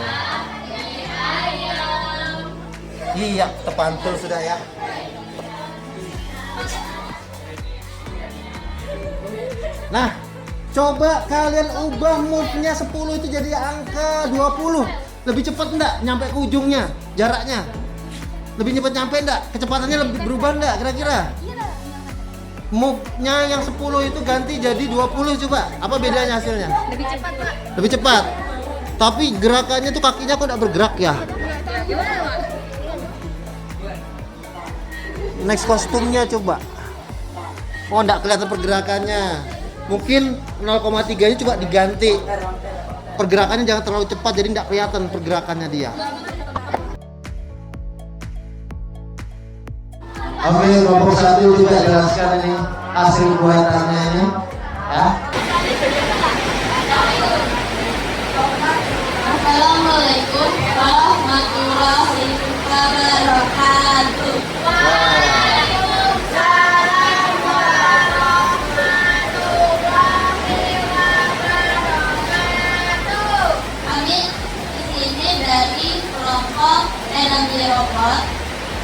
Iya, terpantul sudah ya. Nah, coba kalian ubah move-nya 10 itu jadi angka 20. Lebih cepat enggak nyampe ke ujungnya? Jaraknya lebih cepat nyampe enggak? Kecepatannya lebih berubah enggak kira-kira? Move-nya yang 10 itu ganti jadi 20 coba. Apa bedanya hasilnya? Lebih cepat, Pak. Lebih cepat. Tapi gerakannya tuh kakinya kok enggak bergerak ya? Gimana, Pak? Next kostumnya coba. Oh, enggak kelihatan pergerakannya. Mungkin 0,3 nya coba diganti. Pergerakannya jangan terlalu cepat jadi enggak kelihatan pergerakannya dia. Oke, kelompok 1 coba jelaskan ini hasil buatannya ini. Ya. Assalamualaikum warahmatullahi wabarakatuh. Kami di sini dari kelompok energi robot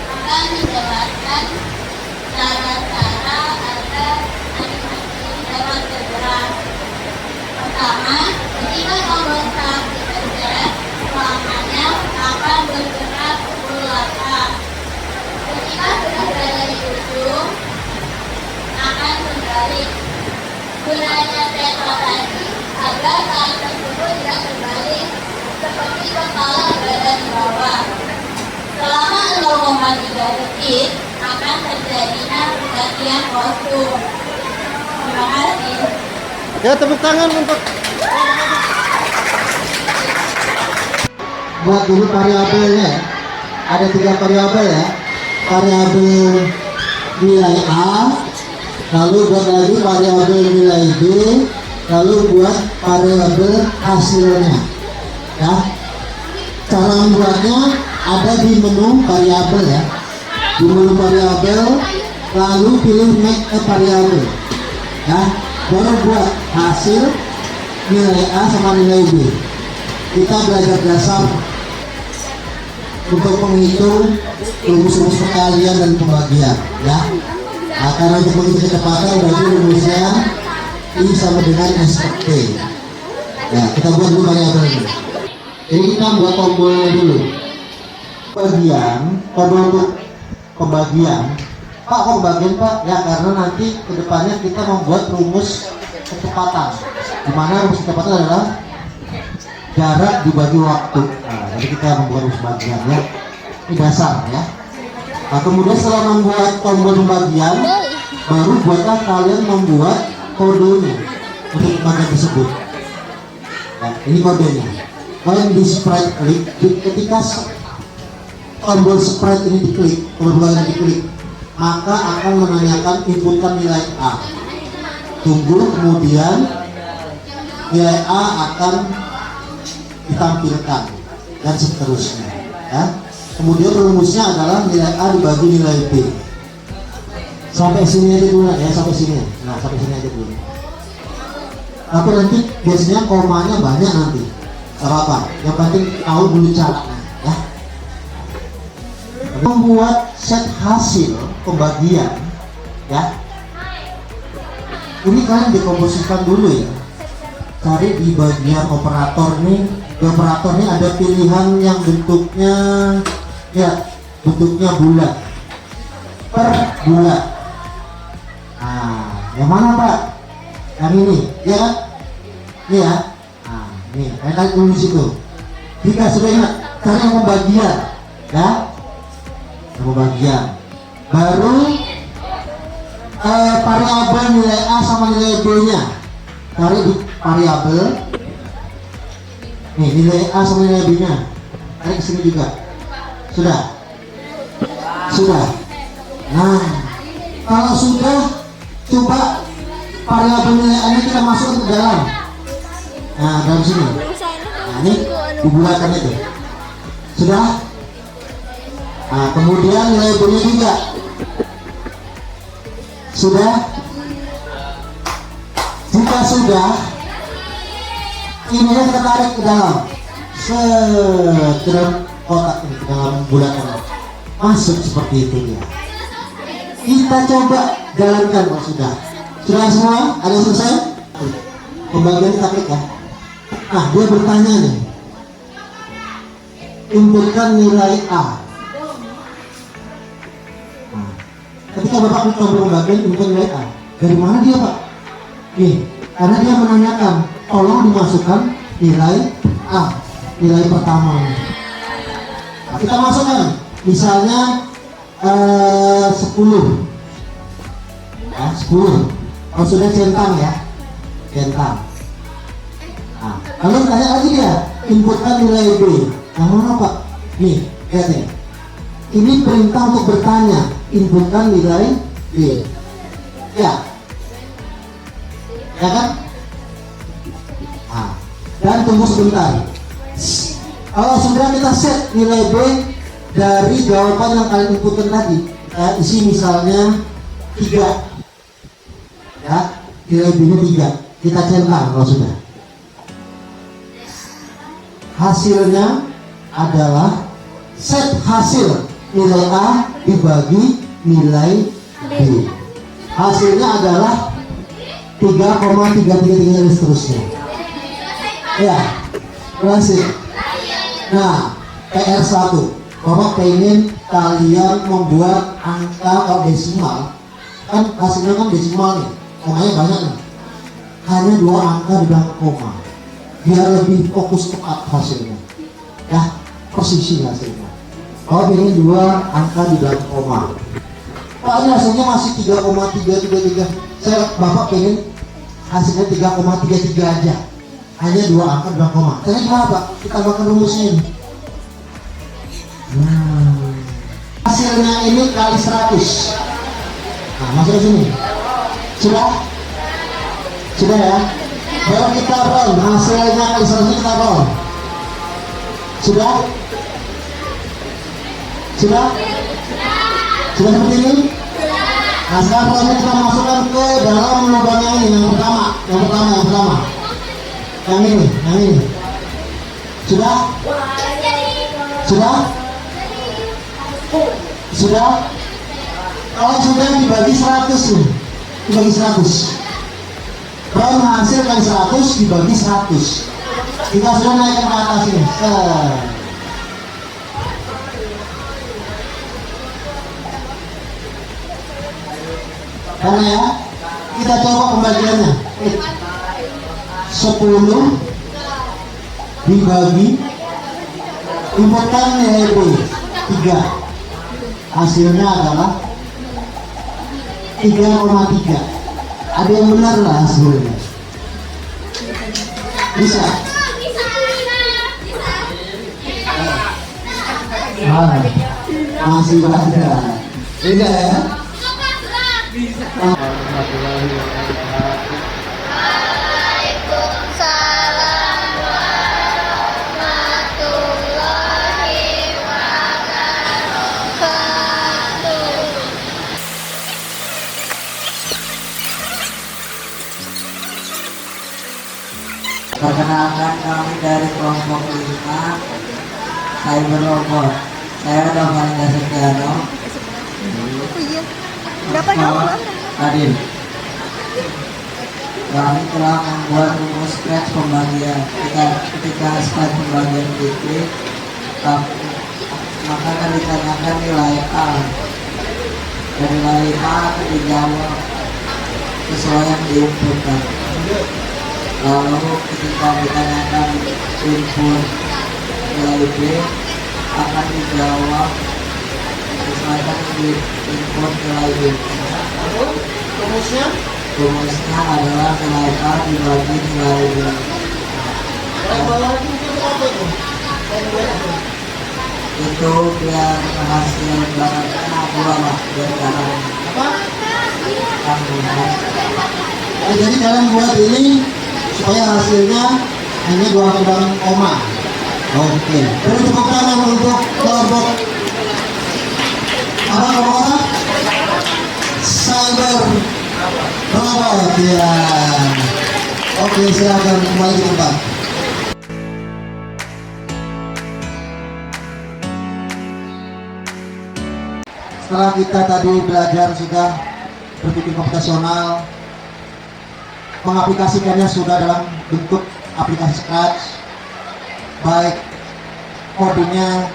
akan menjelaskan cara-cara agar animasi dapat bergerak. Pertama, ketika tombol start dipencet, selamanya akan bergerak 10 langkah. Ketika sudah berada di ujung, akan berbalik. Gunanya tekno tadi agar saat tersebut tidak berbalik seperti kepala berada di bawah. Selama 0,3 detik akan terjadinya pergantian kostum. Terima kasih. Ya, tepuk tangan untuk buat dulu variabelnya. Ada 3 variabel ya. Variabel nilai A, lalu buat lagi variabel nilai B, lalu buat variabel hasilnya. Ya. Cara membuatnya ada di menu variabel ya. Di menu variabel, lalu pilih make a variable. Ya. Baru buat hasil nilai A sama nilai B. Kita belajar dasar untuk menghitung rumus-rumus perkalian dan pembagian ya. Nah, karena untuk menghitung kecepatan berarti rumusnya I sama dengan S per T. Ya, kita buat dulu variabel ini. Jadi kita buat tombolnya dulu. Tombol untuk pembagian. Pak, kok pembagian Pak? Ya karena nanti kedepannya kita membuat rumus kecepatan. Dimana rumus kecepatan adalah jarak dibagi waktu. Nah, jadi kita membuat rumus pembagian ya. Ini dasar ya. Nah, kemudian setelah membuat tombol pembagian, baru buatlah kalian membuat kodenya untuk pembagian tersebut. Nah, ini kodenya. Kalian di sprite klik, ketika tombol sprite ini diklik, tombol pembagian diklik, maka akan menanyakan inputkan nilai A. Tunggu, kemudian nilai A akan ditampilkan dan seterusnya. Ya. Kemudian rumusnya adalah nilai A dibagi nilai B. Sampai sini aja dulu ya, sampai sini. Nah, sampai sini aja dulu. Tapi nanti biasanya komanya banyak nanti. Apa? Yang penting tahu dulu caranya, ya. Membuat set hasil pembagian, ya. Ini kalian dekomposisikan dulu ya. Cari di bagian operator nih. Di operator nih ada pilihan yang bentuknya bulat per bulat. Nah, yang mana Pak? Yang ini, ya kan? Ini ya. Nah, ini. Kalian tulis di situ. Jika sudah ingat, cari yang pembagian, ya. Yang pembagian. Baru variabel nilai A sama nilai B-nya. Cari di variabel. Nih, nilai A sama nilai B-nya. Cari ke sini juga. Sudah. Nah, kalau sudah, coba variabel nilai A-nya kita masukkan ke dalam. Nah, dalam sini. Nah, ini dibulatkan itu. Sudah. Nah, kemudian nilai B-nya juga. Sudah. Jika sudah, ini kita tarik ke dalam. Ke dalam kotak ini, ke dalam bulatan. Masuk seperti itu dia. Kita coba jalankan kalau sudah. Sudah semua? Ada yang selesai? Pembagian kita klik ya. Nah, dia bertanya nih. Inputkan nilai A. Nah, ketika Bapak klik tombol pembagian, inputkan nilai A. Dari mana dia Pak? Nih, karena dia menanyakan, tolong dimasukkan nilai A, nilai pertama. Nah, kita masukkan, misalnya 10. Ya, 10. Kalau sudah centang ya, centang. Nah, lalu tanya lagi dia, inputkan nilai B. Yang mana Pak? Nih, lihat nih. Ini perintah untuk bertanya, inputkan nilai B. Ya, ya kan? Nah, dan tunggu sebentar. Kalau sudah kita set nilai B dari jawaban yang kalian inputkan tadi, isi misalnya 3. Ya, nilai B-nya 3. Kita centang kalau sudah. Hasilnya adalah set hasil nilai A dibagi nilai B. Hasilnya adalah 3,333 dan seterusnya. Ya, berhasil. Nah, PR1, Bapak pengen kalian membuat angka atau desimal. Kan hasilnya kan desimal nih, komanya banyak nih. Hanya 2 angka di belakang koma, biar lebih fokus tepat hasilnya. Ya, presisi hasilnya. Bapak pengen 2 angka di belakang koma. Pak, ini hasilnya masih 3,333. Bapak pengen hasilnya 3,33 aja. Hanya 2 angka di belakang koma. Caranya gimana Pak? Kita tambahkan rumusnya ini. Hasilnya ini kali 100. Nah, masuk ke sini. Sudah ya. Baru kita roll. Hasilnya kali 100 kita roll. Sudah seperti ini. Nah, sekarang rollnya kita masukkan ke dalam lubangnya ini. Yang pertama. Yang ini. Sudah? Kalau sudah dibagi 100 tuh, dibagi 100. Kalau menghasilkan 100 dibagi 100. Kita sudah naik ke atas ini. Karena ya, kita coba pembagiannya. 10 dibagi inputkan nilai B 3, hasilnya adalah 3,3. Ada yang benar lah hasilnya. Bisa? Masih belajar. Bisa ya? Waalaikumsalam warahmatullahi wabarakatuh. Perkenalkan, kami dari kelompok 5 Cyber Robot. Saya Dovanida Setiano. Berapa nomor? Adil. Kami telah membuat rumus scratch pembagian. Ketika scratch pembagian titik, maka akan ditanyakan nilai A. Dan nilai A akan dijawab sesuai yang diinputkan. Lalu ketika ditanyakan input nilai B akan dijawab sesuaikan di input nilai B. Rumusnya adalah nilai A dibagi nilai B. Itu biar hasil belakangnya dua lah, biar jangan Jadi kalian buat ini supaya hasilnya hanya 2 koma. Oke. Beri tepuk tangan untuk kelompok apa? Cyber Robot ya. Oke, silakan kembali ke tempat. Setelah kita tadi belajar sudah berpikir komputasional, mengaplikasikannya sudah dalam bentuk aplikasi Scratch, baik kodenya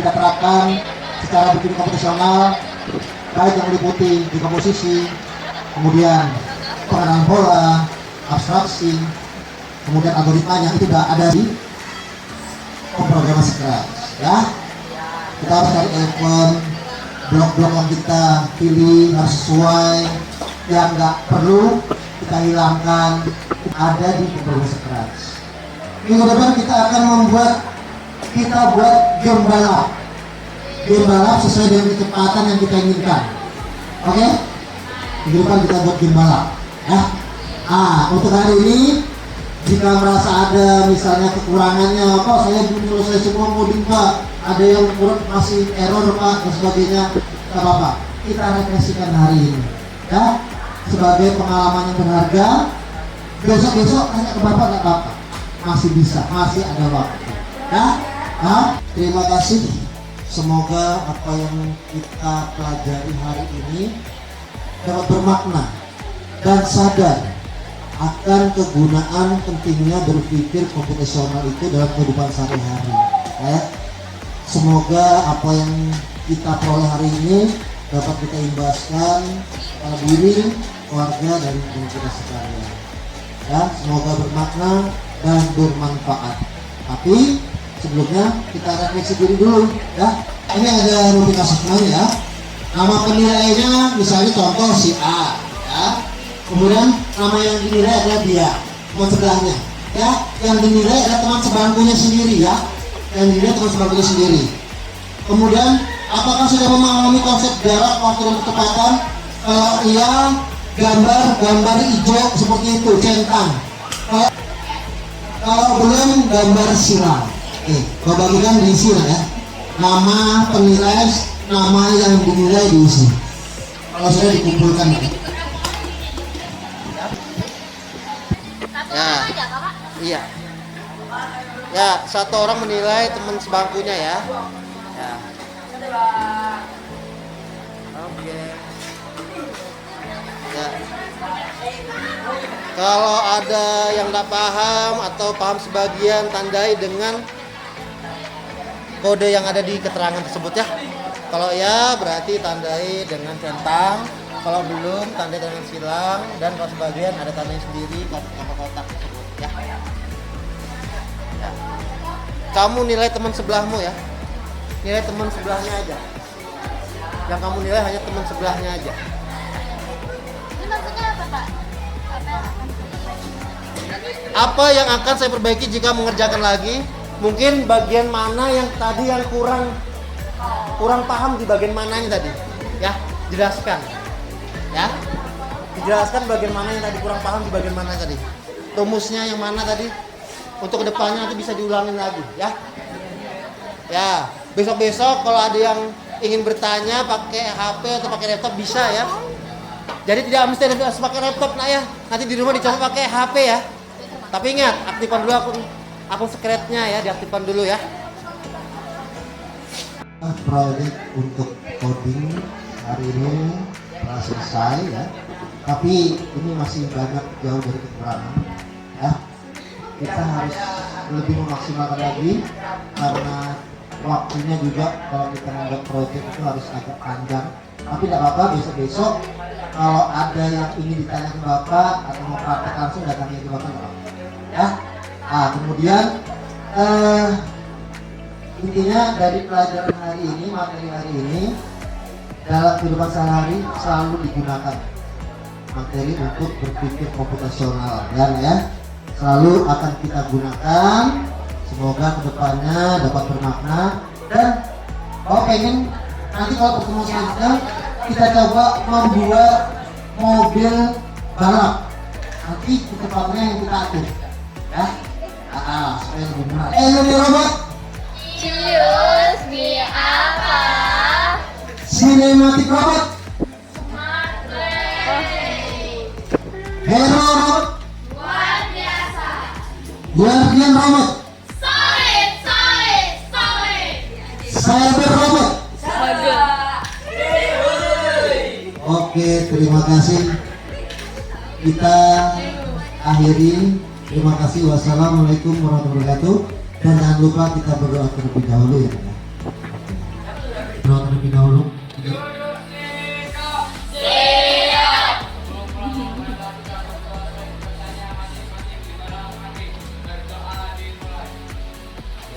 kita terapkan secara berpikir komputasional, baik yang meliputi dekomposisi, kemudian pengenalan pola, abstraksi, kemudian algoritmanya itu sudah ada di pemrograman Scratch ya. Kita harus cari event, blok-blok yang kita pilih harus sesuai, yang nggak perlu kita hilangkan, ada di pemrograman Scratch. Minggu depan kita akan buat game balap. Game balap sesuai dengan kecepatan yang kita inginkan. Oke? Minggu depan kita buat game balap ya. Untuk hari ini jika merasa ada misalnya kekurangannya, Pak saya belum selesai semua coding Pak, ada yang kurang masih error Pak dan sebagainya, tidak apa-apa, kita refleksikan hari ini ya, sebagai pengalaman yang berharga. Besok-besok tanya ke Bapak nggak apa-apa, masih bisa, masih ada waktu ya. Terima kasih, semoga apa yang kita pelajari hari ini dapat bermakna dan sadar akan kegunaan pentingnya berpikir komputasional itu dalam kehidupan sehari-hari ya. Semoga apa yang kita peroleh hari ini dapat kita imbaskan pada diri, keluarga, dan kita sekalian ya. Semoga bermakna dan bermanfaat. Tapi sebelumnya kita refleksi diri dulu ya. Ini ada rutin assessment ya. Nama penilainya misalnya contoh si A ya. Kemudian nama yang dinilai adalah dia, teman sebelahnya ya. Yang dinilai adalah teman sebangkunya sendiri ya. Yang dinilai teman sebangkunya sendiri. Kemudian apakah sudah memahami konsep jarak, waktu, dan kecepatan? Kalau iya, gambar hijau seperti itu, centang. Kalau belum, gambar silang. Kau bagikan diisi lah ya. Nama penilai, nama yang dinilai diisi. Kalau sudah dikumpulkan ya. Iya. Ya, satu orang menilai teman sebangkunya ya. Ya. Oke. Ya. Kalau ada yang nggak paham atau paham sebagian, tandai dengan kode yang ada di keterangan tersebut ya. Kalau ya berarti tandai dengan centang, kalau belum tandai dengan silang, dan kalau sebagian ada tandai sendiri sama kotak tersebut ya. Ya. Kamu nilai teman sebelahmu ya. Nilai teman sebelahnya aja. Yang kamu nilai hanya teman sebelahnya aja. Ini maksudnya apa, Pak? Apa yang akan saya perbaiki jika mengerjakan lagi? Mungkin bagian mana yang tadi yang kurang paham di bagian mananya tadi, ya, jelaskan, ya, dijelaskan bagian mana yang tadi kurang paham di bagian mana tadi, rumusnya yang mana tadi, untuk kedepannya nanti bisa diulangin lagi, ya, ya, besok kalau ada yang ingin bertanya pakai HP atau pakai laptop bisa ya, jadi tidak mesti harus pakai laptop nak ya, nanti di rumah dicoba pakai HP ya, tapi ingat aktifkan dulu akun secretnya ya, diaktifkan dulu ya. Proyek untuk coding hari ini telah selesai ya, tapi ini masih banyak jauh dari kekurangan ya. Kita harus lebih memaksimalkan lagi karena waktunya juga kalau kita membuat proyek itu harus agak panjang. Tapi tidak apa-apa, besok kalau ada yang ingin ditanya ke Bapak atau mau praktek langsung datangnya ke Bapak ya. Nah, kemudian intinya dari pelajaran hari ini, materi hari ini dalam kehidupan sehari selalu digunakan materi untuk berpikir komputasional ya, selalu akan kita gunakan, semoga kedepannya dapat bermakna. Dan kalau pengen nanti kalau pertemuan selanjutnya kita coba membuat mobil balap, nanti kecepatannya yang kita atur ya, supaya lebih menarik. Lebih robot Cius di apa? Cinematic Robot, Hero Robot, Luar biasa. Guardian Robot, Solid. Cyber Robot. Oke, terima kasih. Kita akhiri. Terima kasih. Wassalamualaikum warahmatullahi wabarakatuh. Dan jangan lupa kita berdoa terlebih dahulu ya. Berdoa terlebih dahulu.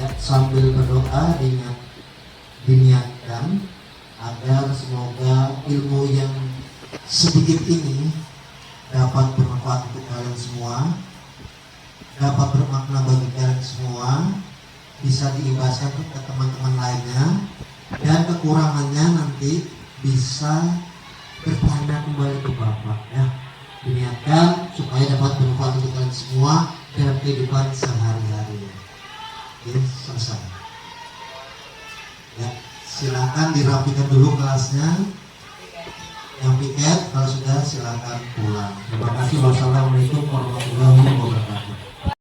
Ya, sambil berdoa diniatkan agar semoga ilmu yang sedikit ini dapat bermanfaat untuk kalian semua, dapat bermakna bagi kalian semua, bisa diimbaskan ke teman-teman lainnya, dan kekurangannya nanti bisa bertanya kembali ke Bapak ya. Diniatkan supaya dapat bermanfaat untuk kalian semua dalam kehidupan sehari-hari. Oke, selesai. Ya, silakan dirapikan dulu kelasnya. Yang piket kalau sudah silakan pulang. Terima kasih. Wassalamualaikum warahmatullahi wabarakatuh.